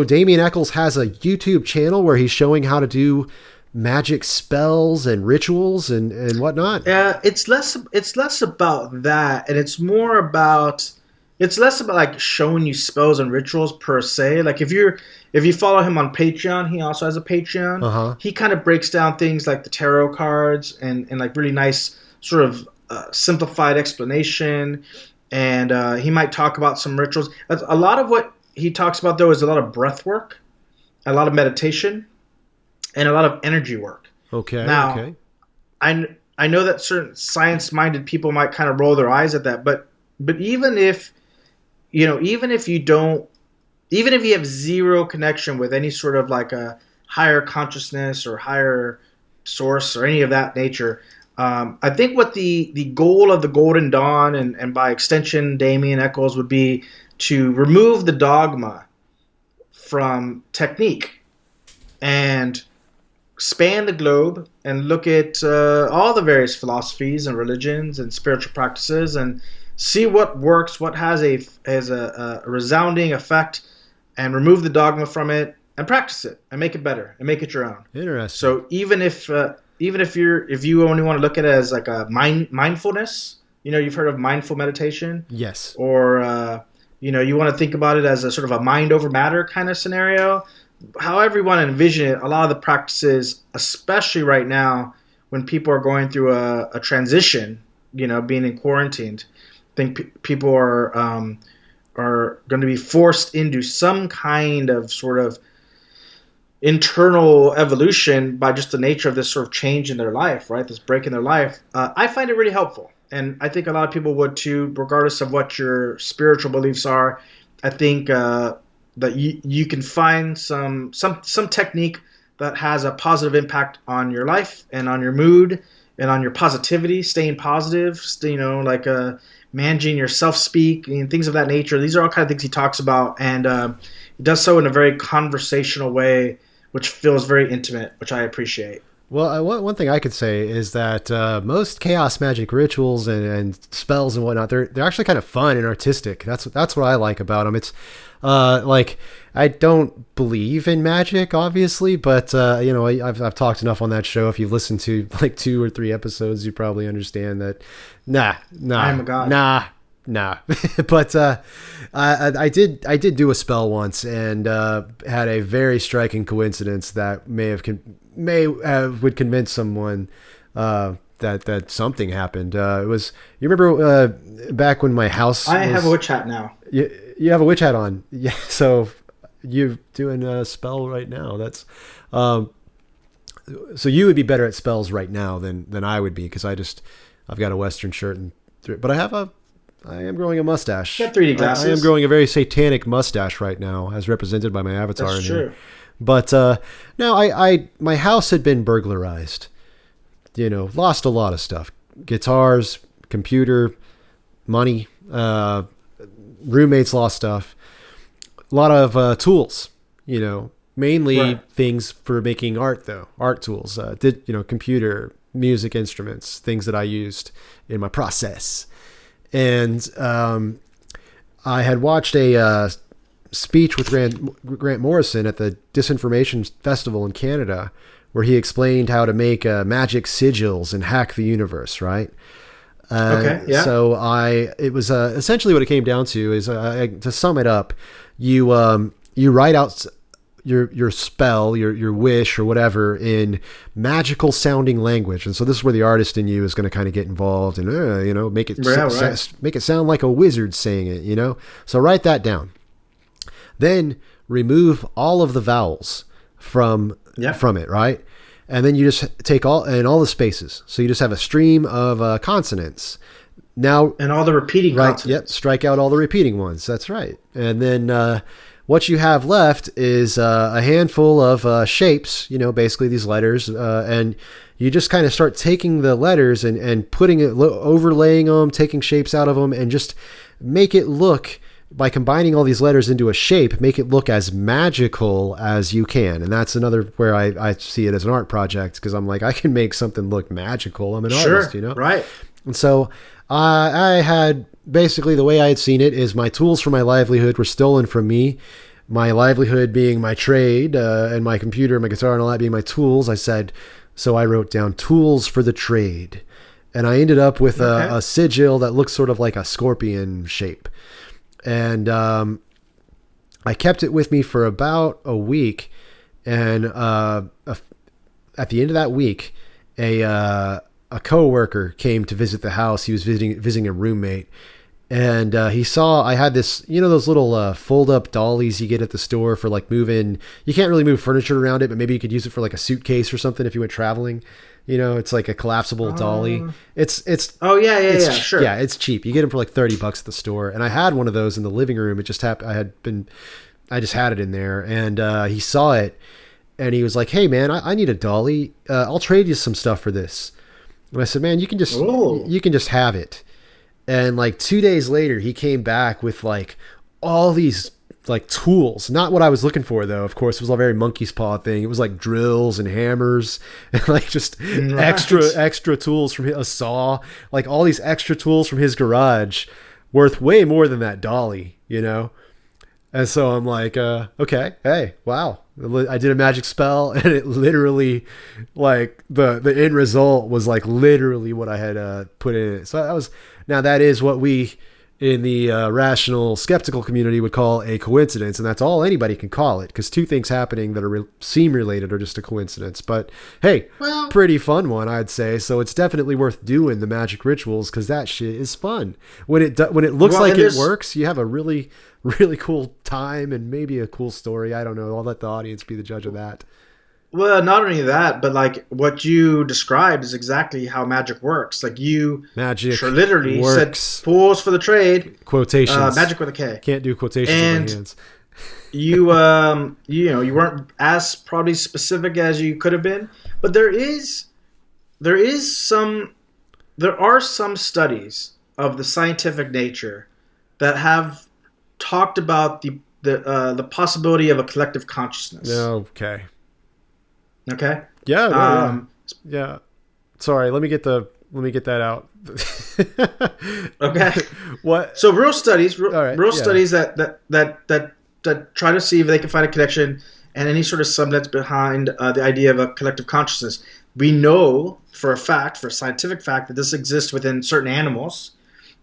Damien Eccles has a YouTube channel where he's showing how to do magic spells and rituals and whatnot. Yeah, it's less about that, and it's more about. It's less about like showing you spells and rituals per se. Like if you follow him on Patreon, he also has a Patreon. Uh-huh. He kind of breaks down things like the tarot cards and like really nice sort of simplified explanation. And he might talk about some rituals. A lot of what he talks about though is a lot of breath work, a lot of meditation, and a lot of energy work. Okay. Now, okay. I know that certain science-minded people might kind of roll their eyes at that, but even if you have zero connection with any sort of like a higher consciousness or higher source or any of that nature, I think what the goal of the Golden Dawn and by extension Damien Eccles would be to remove the dogma from technique and span the globe and look at all the various philosophies and religions and spiritual practices and see what works, what has a resounding effect, and remove the dogma from it and practice it and make it better and make it your own. Interesting. So even if you only want to look at it as like a mindfulness, you've heard of mindful meditation. Yes. Or you want to think about it as a sort of a mind over matter kind of scenario. However you want to envision it, a lot of the practices, especially right now when people are going through a transition, being in quarantined, I think people are going to be forced into some kind of sort of internal evolution by just the nature of this sort of change in their life, right? This break in their life. I find it really helpful. And I think a lot of people would too, regardless of what your spiritual beliefs are. I think that you can find some technique that has a positive impact on your life and on your mood and on your positivity, staying positive, managing your self-speak and things of that nature. These are all kind of things he talks about, and he does so in a very conversational way, which feels very intimate, which I appreciate. Well, one thing I could say is that most chaos magic rituals and spells and whatnot, they're actually kind of fun and artistic. That's what I like about them. It's like I don't believe in magic, obviously, but I've talked enough on that show. If you've listened to like 2 or 3 episodes, you probably understand that. Nah. I'm a god. Nah. But I did do a spell once and had a very striking coincidence that would convince someone that something happened. It was, you remember back when my house have a witch hat now. You have a witch hat on. Yeah, so you're doing a spell right now. That's so you would be better at spells right now than I would be, because I've got a Western shirt but I am growing a mustache. You got 3D glasses. I am growing a very satanic mustache right now, as represented by my avatar. That's in true. Here. But no, my house had been burglarized. Lost a lot of stuff: guitars, computer, money. Roommates lost stuff. A lot of tools. Mainly right. Things for making art, though. Art tools. Computer, music instruments, things that I used in my process. And I had watched a speech with Grant Morrison at the Disinformation Festival in Canada, where he explained how to make magic sigils and hack the universe, right? Okay, yeah. So it was essentially what it came down to is, to sum it up, you write out your spell, your wish or whatever in magical sounding language. And so this is where the artist in you is going to kind of get involved and, make it, make it sound like a wizard saying it, So write that down. Then remove all of the vowels from it, right? And then you just take all the spaces. So you just have a stream of consonants. Now, and all the repeating consonants. Yep, strike out all the repeating ones. That's right. And then what you have left is a handful of shapes, basically these letters. And you just kind of start taking the letters and putting it, overlaying them, taking shapes out of them, and just make it look, by combining all these letters into a shape, make it look as magical as you can. And that's another where I see it as an art project, because I'm like, I can make something look magical. I'm an artist, Right. And so I had, basically the way I had seen it is my tools for my livelihood were stolen from me. My livelihood being my trade, and my computer, my guitar and all that being my tools. So I wrote down tools for the trade. And I ended up with a sigil that looks sort of like a scorpion shape. And I kept it with me for about a week, and at the end of that week, a coworker came to visit the house. He was visiting a roommate, and he saw I had this, those little fold-up dollies you get at the store for like moving. You can't really move furniture around it, but maybe you could use it for like a suitcase or something if you went traveling. It's like a collapsible dolly. It's sure. Yeah, it's cheap. You get them for like $30 at the store. And I had one of those in the living room. It just happened. I just had it in there, and he saw it, and he was like, "Hey man, I need a dolly. I'll trade you some stuff for this." And I said, "Man, you can just have it." And like 2 days later, he came back with like all these like tools. Not what I was looking for though. Of course, it was all very monkey's paw thing. It was like drills and hammers and like just extra tools from a saw, like all these extra tools from his garage, worth way more than that dolly, And so I'm like, okay, hey, wow. I did a magic spell, and it literally, like the end result was like literally what I had put in it. So that is what we in the rational skeptical community would call a coincidence, and that's all anybody can call it, because two things happening that seem related are just a coincidence. But hey, pretty fun one, I'd say. So it's definitely worth doing the magic rituals, because that shit is fun. When it looks like it works, you have a really, really cool time and maybe a cool story. I don't know. I'll let the audience be the judge of that. Well, not only that, but like what you described is exactly how magic works. Like magic literally works. said tools for the trade. Quotations. Magic with a K. Can't do quotations with my hands. You weren't as probably specific as you could have been, but there are some studies of the scientific nature that have talked about the possibility of a collective consciousness. Okay. Okay. Yeah. Yeah. Sorry. Let me get that out. Okay. What? So real studies, studies that try to see if they can find a connection and any sort of subnets behind the idea of a collective consciousness. We know for a scientific fact, that this exists within certain animals.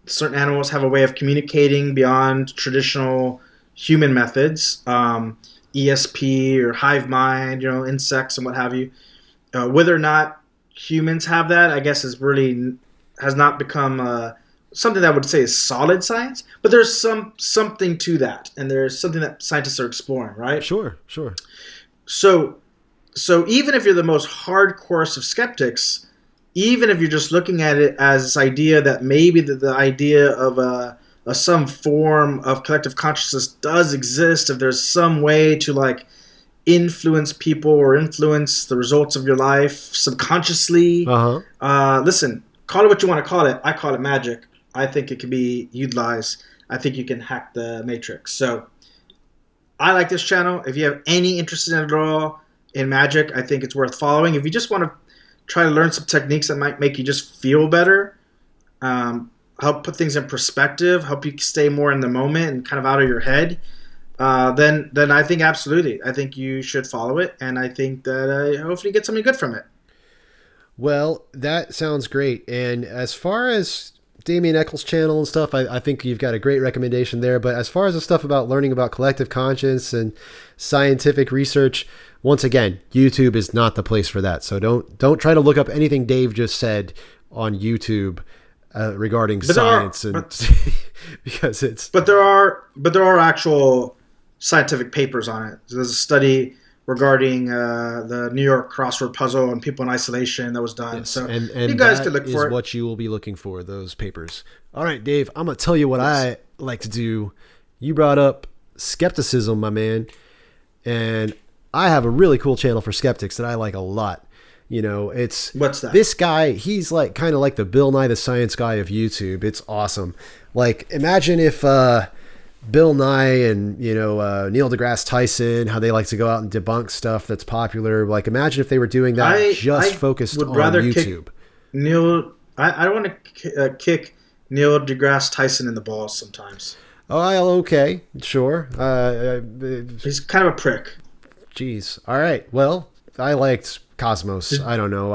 Certain animals have a way of communicating beyond traditional human methods. ESP or hive mind, insects and what have you. Whether or not humans have that, I guess, has not become something that I would say is solid science. But there's something to that, and there's something that scientists are exploring, right? Sure. So even if you're the most hardcore of skeptics, even if you're just looking at it as this idea that maybe the idea of some form of collective consciousness does exist, if there's some way to like influence people or influence the results of your life subconsciously. Listen, call it what you want to call it. I call it magic. I think it can be utilized. I think you can hack the matrix. So I like this channel. If you have any interest in it at all in magic, I think it's worth following. If you just want to try to learn some techniques that might make you just feel better, help put things in perspective, help you stay more in the moment and kind of out of your head, then I think absolutely. I think you should follow it, and I think that hopefully you get something good from it. Well, that sounds great. And as far as Damien Eccles' channel and stuff, I think you've got a great recommendation there. But as far as the stuff about learning about collective conscience and scientific research, once again, YouTube is not the place for that. So don't try to look up anything Dave just said on YouTube regarding science because it's. But there are actual scientific papers on it. So there's a study regarding the New York crossword puzzle and people in isolation that was done. Yes, so and you guys could look for it. Is what you will be looking for, those papers. All right, Dave, I'm going to tell you what I like to do. You brought up skepticism, my man, and I have a really cool channel for skeptics that I like a lot. You know, it's what's that? This guy, he's like kind of like the Bill Nye the Science Guy of YouTube. It's awesome. Like, imagine if Bill Nye and Neil deGrasse Tyson, how they like to go out and debunk stuff that's popular. Like, imagine if they were doing that focused on YouTube. I don't want to kick Neil deGrasse Tyson in the balls sometimes. Oh, okay, sure. He's kind of a prick. Jeez. All right. Well, I liked Cosmos. I don't know.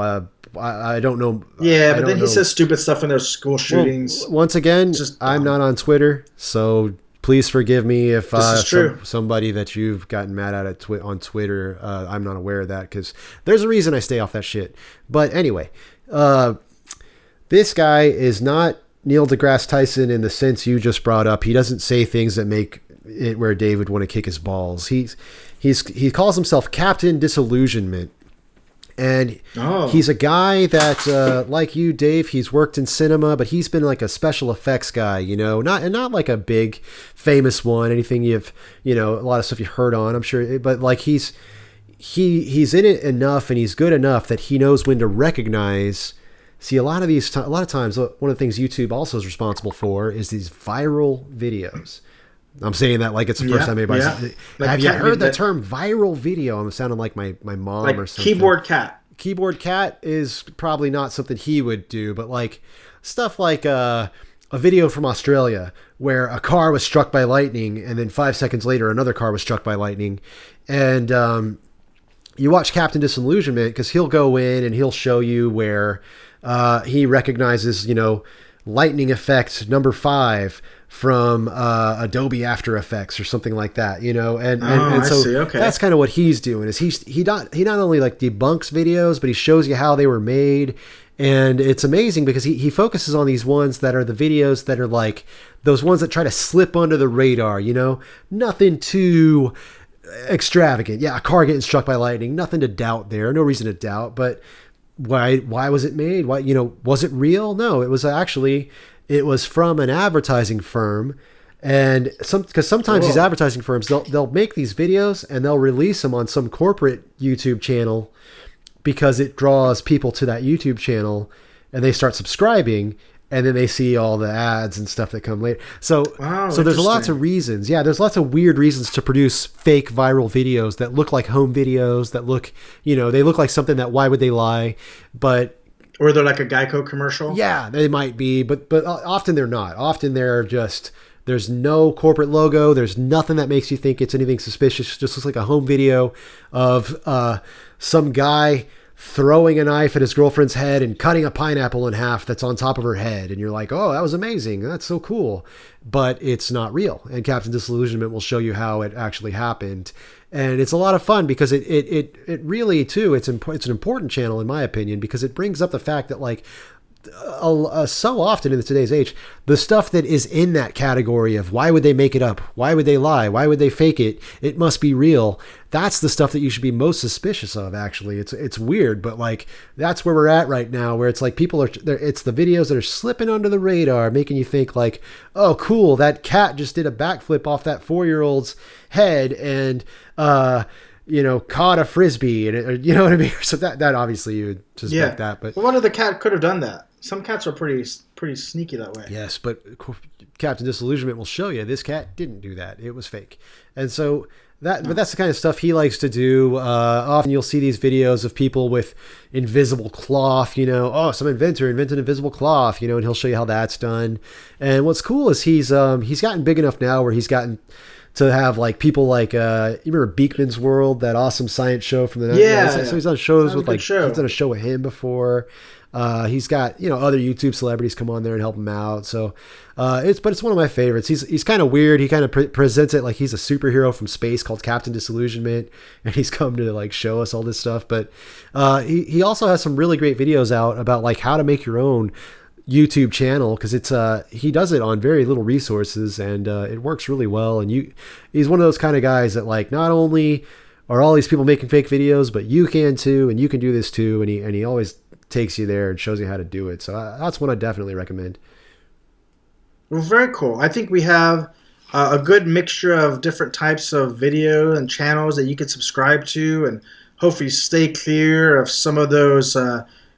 I don't know. Yeah, but then he says stupid stuff in those school shootings. Well, once again, I'm not on Twitter, so please forgive me if somebody that you've gotten mad at on Twitter, I'm not aware of that because there's a reason I stay off that shit. But anyway, this guy is not Neil deGrasse Tyson in the sense you just brought up. He doesn't say things that make it where Dave would want to kick his balls. He calls himself Captain Disillusionment. And he's a guy that, like you, Dave, he's worked in cinema, but he's been like a special effects guy, not like a big famous one, anything a lot of stuff you heard on, I'm sure, but like he's in it enough and he's good enough that he knows when to recognize. See, a lot of times, one of the things YouTube also is responsible for is these viral videos. I'm saying that like it's the first time anybody's... Like, have you heard the term viral video? I'm sounding like my mom like or something. Keyboard cat is probably not something he would do, but like stuff like a video from Australia where a car was struck by lightning and then 5 seconds later another car was struck by lightning. And you watch Captain Disillusionment because he'll go in and he'll show you where he recognizes, lightning effect number 5 from Adobe After Effects or something like that, and so that's kind of what he's doing is he not only like debunks videos, but he shows you how they were made. And it's amazing because he focuses on these ones that are the videos that are like those ones that try to slip under the radar, nothing too extravagant. Yeah, a car getting struck by lightning, nothing to doubt there, no reason to doubt, but why was it made? Why, was it real? No, it was from an advertising firm, and because sometimes these advertising firms they'll make these videos and they'll release them on some corporate YouTube channel because it draws people to that YouTube channel and they start subscribing and then they see all the ads and stuff that come later. So there's lots of reasons. Yeah, there's lots of weird reasons to produce fake viral videos that look like home videos that look, they look like something that why would they lie, but. Or they're like a Geico commercial? Yeah, they might be, but often they're not. Often they're just, there's no corporate logo. There's nothing that makes you think it's anything suspicious. It just looks like a home video of some guy throwing a knife at his girlfriend's head and cutting a pineapple in half that's on top of her head. And you're like, oh, that was amazing. That's so cool. But it's not real. And Captain Disillusionment will show you how it actually happened. And it's a lot of fun because it really, too, it's an important channel, in my opinion, because it brings up the fact that, like, so often in today's age, the stuff that is in that category of why would they make it up? Why would they lie? Why would they fake it? It must be real. That's the stuff that you should be most suspicious of, actually. It's weird, but like that's where we're at right now, where it's like it's the videos that are slipping under the radar, making you think like, oh, cool, that cat just did a backflip off that 4-year-old's head and caught a frisbee, and you know what I mean? So that obviously you would suspect that. But what if the cat could have done that? Some cats are pretty sneaky that way. Yes, but Captain Disillusionment will show you this cat didn't do that. It was fake. And so but that's the kind of stuff he likes to do. Often you'll see these videos of people with invisible cloth, some inventor invented invisible cloth, and he'll show you how that's done. And what's cool is he's gotten big enough now where he's gotten to have like people like you remember Beekman's World, that awesome science show from the 90s? Yeah. So he's done shows with he's done a show with him before. He's got, other YouTube celebrities come on there and help him out. So it's one of my favorites. He's kind of weird. He kind of presents it like he's a superhero from space called Captain Disillusionment, and he's come to like show us all this stuff. But he also has some really great videos out about like how to make your own YouTube channel, because he does it on very little resources, and it works really well. And he's one of those kind of guys that like not only are all these people making fake videos, but you can too, and you can do this too. And he always takes you there and shows you how to do it. So that's one I definitely recommend. Well, very cool. I think we have a good mixture of different types of video and channels that you can subscribe to, and hopefully stay clear of some of those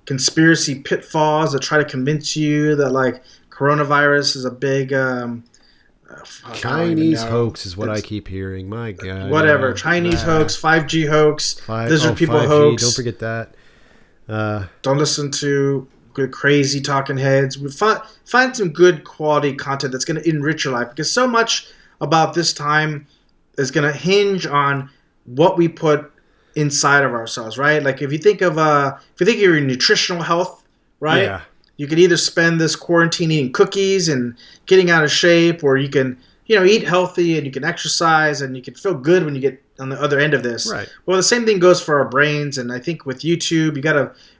conspiracy pitfalls that try to convince you that like coronavirus is a big Chinese hoax is what I keep hearing. My God. Whatever. Chinese hoax, 5G hoax, lizard people 5G, hoax. Don't forget that. Don't listen to good crazy talking heads. Find some good quality content that's going to enrich your life, because so much about this time is going to hinge on what we put inside of ourselves, right? Like if you think of your nutritional health, right? Yeah. You could either spend this quarantine eating cookies and getting out of shape, or you can eat healthy and you can exercise and you can feel good when you get on the other end of this. Right. Well, the same thing goes for our brains, and I think with YouTube,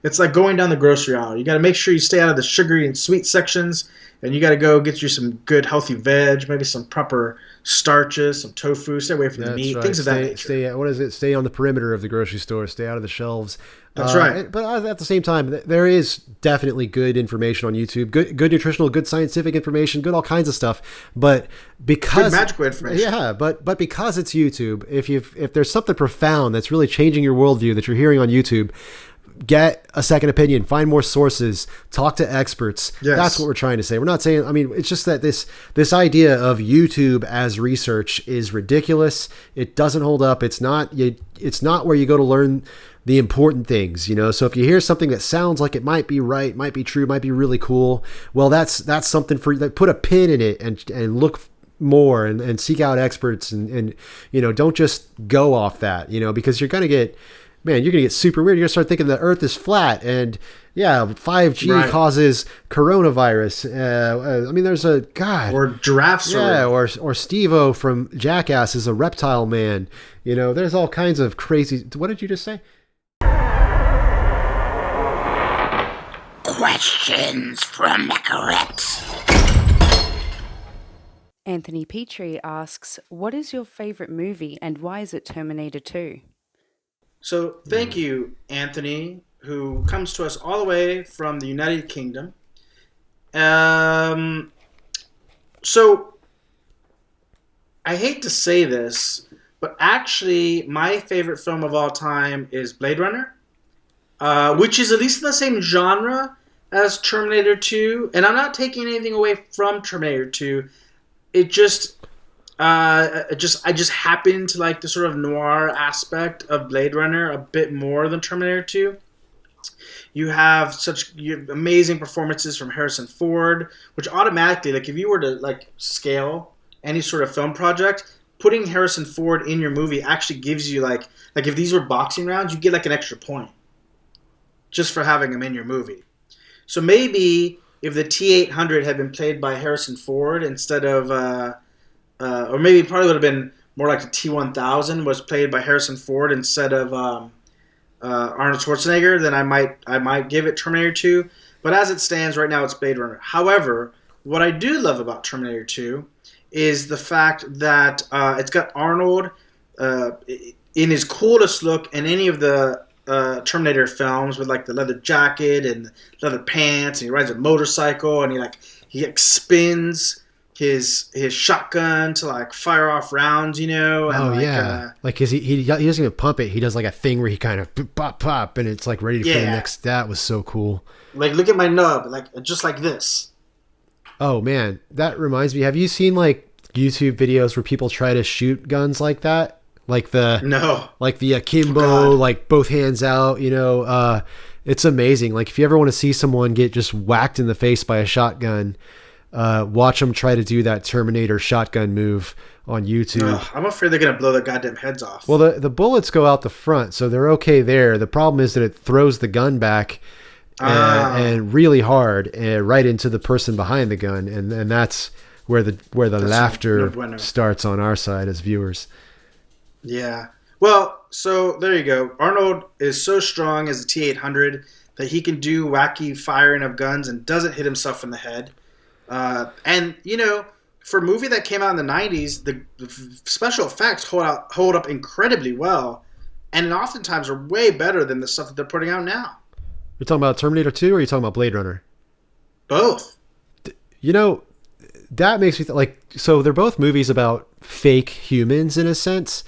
it's like going down the grocery aisle. You got to make sure you stay out of the sugary and sweet sections, and you got to go get you some good healthy veg, maybe some proper starches, some tofu, stay away from the meat, things of that nature. Stay on the perimeter of the grocery store, stay out of the shelves. That's right. But at the same time, there is definitely good information on YouTube, good nutritional, good scientific information, good all kinds of stuff. But because good magical information, yeah, but because it's YouTube, if there's something profound that's really changing your worldview that you're hearing on YouTube, get a second opinion, find more sources, talk to experts. Yes. That's what we're trying to say. We're not saying, it's just that this idea of YouTube as research is ridiculous. It doesn't hold up. It's not where you go to learn the important things, So if you hear something that sounds like it might be right, might be true, might be really cool, well, that's something for you. Put a pin in it and look more and seek out experts and don't just go off that, because you're going to get super weird. You're going to start thinking the earth is flat, and 5G causes coronavirus. There's a God. Or giraffes. Yeah, or Steve-O from Jackass is a reptile man. There's all kinds of crazy. What did you just say? Questions from the correct. Anthony Petrie asks, what is your favorite movie and why is it Terminator 2? So thank you, Anthony, who comes to us all the way from the United Kingdom. So I hate to say this, but actually my favorite film of all time is Blade Runner, which is at least in the same genre as Terminator 2. And I'm not taking anything away from Terminator 2. I just happen to like the sort of noir aspect of Blade Runner a bit more than Terminator 2. You have amazing performances from Harrison Ford, which automatically, like if you were to like scale any sort of film project, putting Harrison Ford in your movie actually gives you like if these were boxing rounds, you get like an extra point just for having him in your movie. So maybe if the T-800 had been played by Harrison Ford instead of, or maybe it probably would have been more like the T-1000 was played by Harrison Ford instead of Arnold Schwarzenegger, then I might give it Terminator 2. But as it stands right now, it's Blade Runner. However, what I do love about Terminator 2 is the fact that it's got Arnold in his coolest look in any of the Terminator films, with like the leather jacket and leather pants, and he rides a motorcycle, and he spins his shotgun to like fire off rounds, and he doesn't even pump it. He does like a thing where he kind of pop, and it's like ready for the next. That was so cool. Like, look at my nub, like just like this. Oh man, that reminds me. Have you seen like YouTube videos where people try to shoot guns like that? Like the akimbo, like both hands out, it's amazing. Like if you ever want to see someone get just whacked in the face by a shotgun, watch them try to do that Terminator shotgun move on YouTube. Ugh, I'm afraid they're gonna blow their goddamn heads off. Well, the bullets go out the front, so they're okay there. The problem is that it throws the gun back and really hard right into the person behind the gun, and that's where the laughter starts on our side as viewers. Yeah. Well, so there you go. Arnold is so strong as a T-800 that he can do wacky firing of guns and doesn't hit himself in the head. And, you know, for a movie that came out in the 90s, the special effects hold up incredibly well, and oftentimes are way better than the stuff that they're putting out now. You're talking about Terminator 2 or are you talking about Blade Runner? Both. You know, that makes me so they're both movies about fake humans in a sense.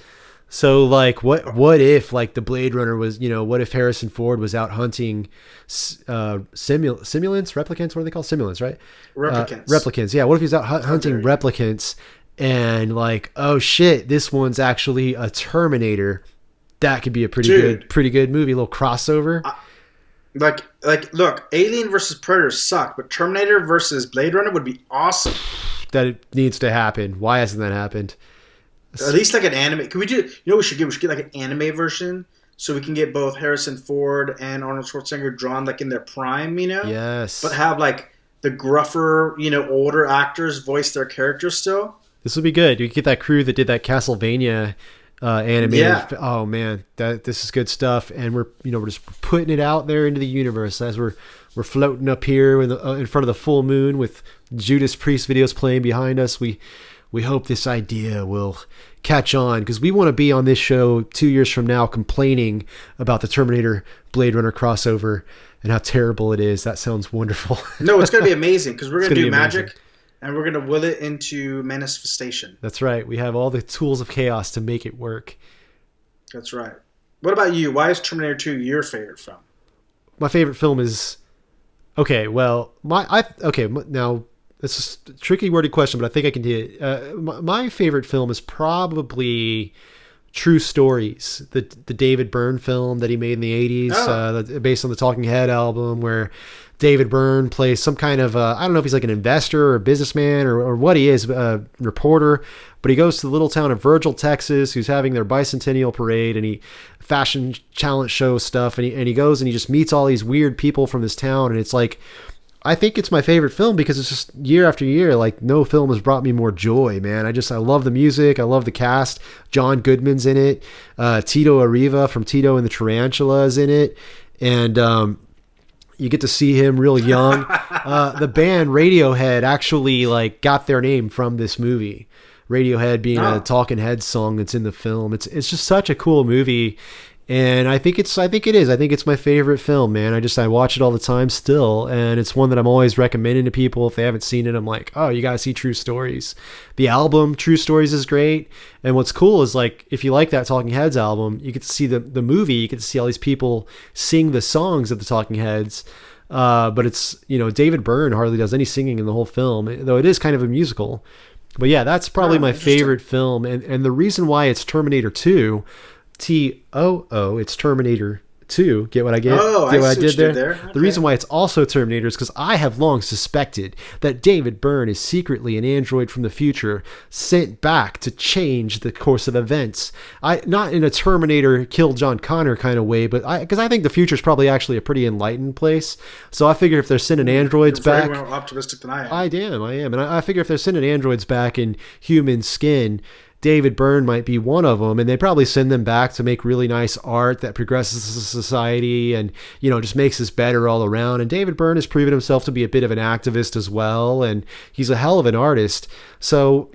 So like what if like the Blade Runner was, you know, what if Harrison Ford was out hunting replicants? What are they called? Simulants, right? Replicants. Yeah. What if he's out hunting replicants and like, oh shit, this one's actually a Terminator? That could be a pretty good movie, a little crossover. Look, Alien versus Predator suck, but Terminator versus Blade Runner would be awesome. That it needs to happen. Why hasn't that happened? At least like an anime. Can we do? You know what we should get? We should get like an anime version, so we can get both Harrison Ford and Arnold Schwarzenegger drawn like in their prime, you know. Yes. But have like the gruffer, you know, older actors voice their characters still. This would be good. You could get that crew that did that Castlevania animated. Yeah. Oh man, this is good stuff, and we're just putting it out there into the universe as we're floating up here in front of the full moon with Judas Priest videos playing behind us. We hope this idea will catch on because we want to be on this show 2 years from now complaining about the Terminator Blade Runner crossover and how terrible it is. That sounds wonderful. No, it's going to be amazing because we're going to do magic and we're going to will it into manifestation. That's right. We have all the tools of chaos to make it work. That's right. What about you? Why is Terminator 2 your favorite film? My favorite film is... Okay, well, now... It's a tricky worded question, but I think I can do it. My favorite film is probably True Stories, the David Byrne film that he made in the 80s, based on the Talking Head album, where David Byrne plays some kind of, I don't know if he's like an investor or a businessman or what he is, a reporter, but he goes to the little town of Virgil, Texas, who's having their bicentennial parade, and he fashion talent show stuff, and he goes and he just meets all these weird people from this town, and it's like... I think it's my favorite film because it's just year after year, like no film has brought me more joy, man. I love the music. I love the cast. John Goodman's in it. Tito Arriva from Tito and the Tarantula is in it. And you get to see him real young. The band Radiohead actually like got their name from this movie. Radiohead being a Talking Heads song that's in the film. It's just such a cool movie. And I think it is. I think it's my favorite film, man. I watch it all the time still. And it's one that I'm always recommending to people. If they haven't seen it, I'm like, oh, you got to see True Stories. The album True Stories is great. And what's cool is like, if you like that Talking Heads album, you get to see the movie. You get to see all these people sing the songs of the Talking Heads. But it's, David Byrne hardly does any singing in the whole film, though it is kind of a musical. But yeah, that's probably my favorite film. And the reason why it's Terminator 2, T-O-O, it's Terminator 2. Get what I get? Oh, get what I did there? Okay. The reason why it's also Terminator is because I have long suspected that David Byrne is secretly an android from the future sent back to change the course of events. Not in a Terminator kill John Connor kind of way, but because I think the future is probably actually a pretty enlightened place. So I figure if they're sending androids back, you're more optimistic than I am. I am, and I figure if they're sending androids back in human skin, David Byrne might be one of them, and they probably send them back to make really nice art that progresses society and, just makes us better all around. And David Byrne has proven himself to be a bit of an activist as well, and he's a hell of an artist. So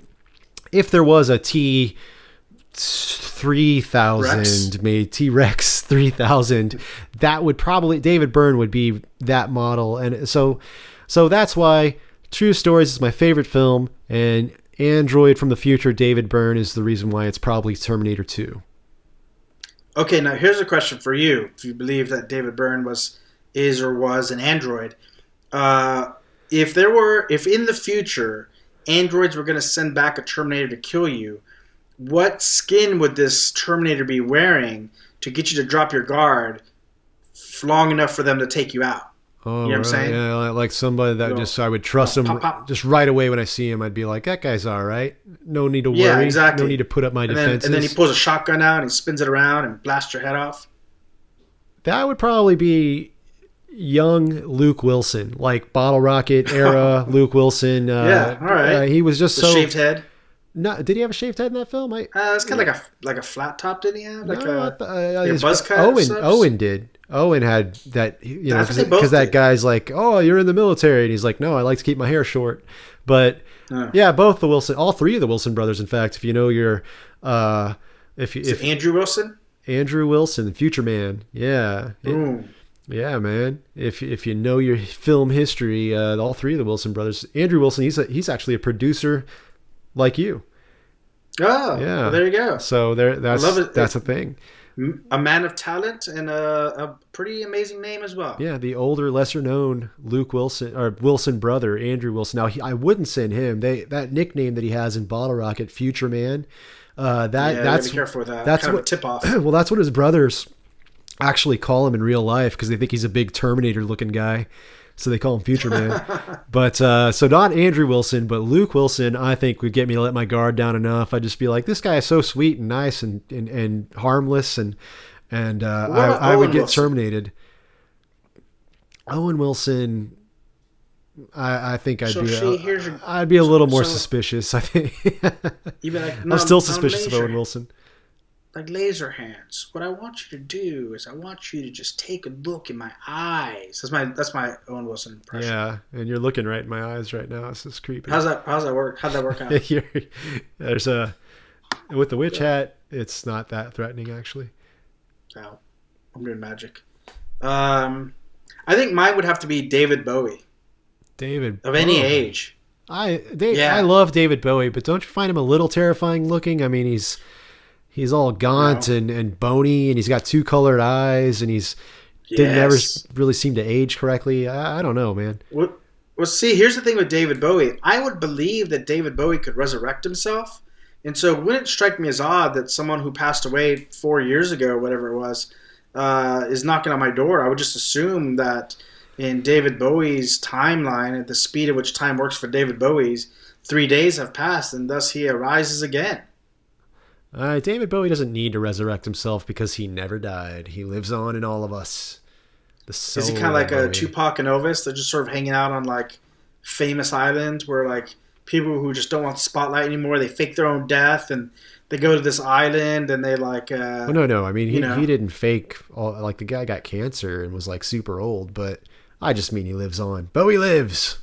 if there was a T-3000, maybe T-Rex 3000, that would probably, David Byrne would be that model. And so that's why True Stories is my favorite film, and Android from the future, David Byrne, is the reason why it's probably Terminator 2. Okay, now here's a question for you. If you believe that David Byrne is or was an android, if in the future androids were going to send back a Terminator to kill you, what skin would this Terminator be wearing to get you to drop your guard long enough for them to take you out? Oh, You know what I'm saying? Yeah, like somebody that Little just I would trust him pop, pop. just right away when I see him. I'd be like, that guy's all right. No need to worry. Yeah, exactly. No need to put up my defenses. And then he pulls a shotgun out and he spins it around and blasts your head off. That would probably be young Luke Wilson, like Bottle Rocket era Luke Wilson. Yeah, all right. He was just The so shaved head. No, did he have a shaved head in that film? It's kind of like a flat top. Didn't he have like No, a buzz cut? Owen did. Owen had that, That's what they both because that did. guy's like, oh, you're in the military, and he's like, no, I like to keep my hair short. But yeah, all three of the Wilson brothers, in fact, if you know your, if Andrew Wilson. Andrew Wilson, Future Man, yeah, yeah, man. If you know your film history, all three of the Wilson brothers, Andrew Wilson, he's actually a producer like you. Oh, Yeah. well, there you go. So that's love it. that's a thing. A man of talent and a pretty amazing name as well. Yeah, the older, lesser known Luke Wilson or Wilson brother, Andrew Wilson. Now I wouldn't send him. That nickname that he has in Bottle Rocket, Future Man. That's be careful with that. That's kind what of a tip off. Well, that's what his brothers actually call him in real life because they think he's a big Terminator looking guy. So they call him Future Man. But so not Andrew Wilson, but Luke Wilson, I think would get me to let my guard down enough. I'd just be like, this guy is so sweet and nice and harmless, and I would get Wilson? terminated. Owen Wilson, I think I'd be a little more suspicious. I think You'd be like, I'm still suspicious of Owen Wilson. Like laser hands. What I want you to do is I want you to just take a look in my eyes. That's my Owen Wilson impression. Yeah, and you're looking right in my eyes right now. This is creepy. How's that work? How'd that work out? There's with the witch hat, it's not that threatening actually. No, I'm doing magic. I think mine would have to be David Bowie. David of any age. I love David Bowie, but don't you find him a little terrifying looking? I mean, he's all gaunt and bony, and he's got two colored eyes, and didn't ever really seem to age correctly. I don't know, man. Well, see, here's the thing with David Bowie. I would believe that David Bowie could resurrect himself, and so it wouldn't strike me as odd that someone who passed away 4 years ago, or whatever it was, is knocking on my door. I would just assume that in David Bowie's timeline, at the speed at which time works for David Bowie's, 3 days have passed, and thus he arises again. David Bowie doesn't need to resurrect himself because he never died. He lives on in all of us. Is he kind of like a Tupac and Elvis? They're just sort of hanging out on like famous islands where like people who just don't want the spotlight anymore, they fake their own death and they go to this island and they like. No. I mean, he didn't fake. Like the guy got cancer and was like super old, but I just mean he lives on. Bowie lives.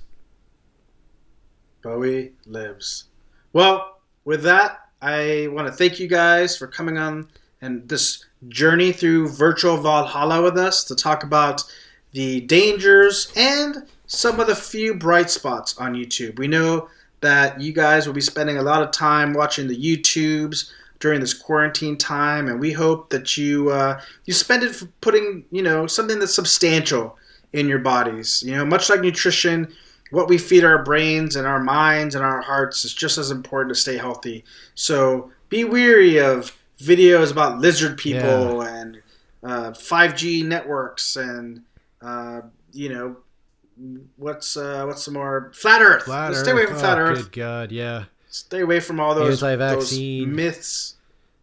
Bowie lives. Well, with that, I want to thank you guys for coming on and this journey through virtual Valhalla with us to talk about the dangers and some of the few bright spots on YouTube. We know that you guys will be spending a lot of time watching the YouTubes during this quarantine time, and we hope that you spend it for putting something that's substantial in your bodies. Much like nutrition, what we feed our brains and our minds and our hearts is just as important to stay healthy. So be weary of videos about lizard people and 5G networks and what's some more flat Earth. Stay away from flat Earth. Good God, yeah. Stay away from all those anti-vaccine myths,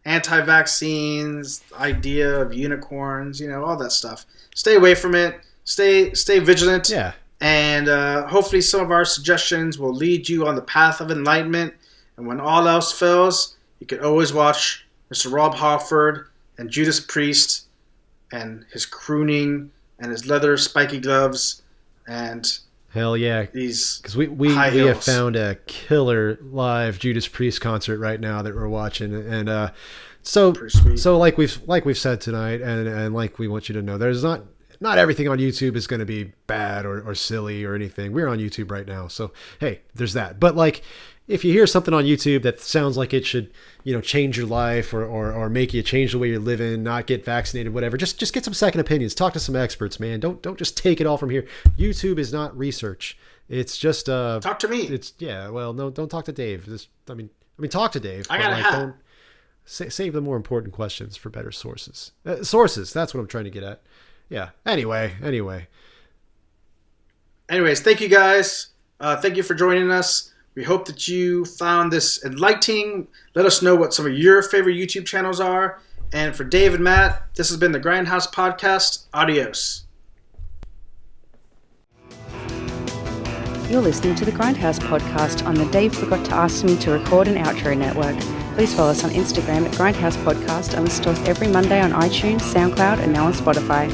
anti-vaccines, idea of unicorns, all that stuff. Stay away from it. Stay vigilant. Yeah. And hopefully some of our suggestions will lead you on the path of enlightenment. And when all else fails, you can always watch Mr. Rob Halford and Judas Priest and his crooning and his leather spiky gloves and hell yeah, because we have found a killer live Judas Priest concert right now that we're watching, and so like we've said tonight, and like we want you to know, there's not everything on YouTube is going to be bad or silly or anything. We're on YouTube right now, so hey, there's that. But like, if you hear something on YouTube that sounds like it should, change your life or make you change the way you're living, not get vaccinated, whatever, just get some second opinions. Talk to some experts, man. Don't just take it all from here. YouTube is not research. It's just talk to me. Well, no, don't talk to Dave. I mean, talk to Dave. I got don't save the more important questions for better sources. Sources. That's what I'm trying to get at. Yeah. Anyway. Anyways, thank you guys. Thank you for joining us. We hope that you found this enlightening. Let us know what some of your favorite YouTube channels are. And for Dave and Matt, this has been the Grindhouse Podcast. Adios. You're listening to the Grindhouse Podcast on the Dave Forgot to Ask Me to Record an Outro network. Please follow us on Instagram at Grindhouse Podcast and listen to us every Monday on iTunes, SoundCloud, and now on Spotify.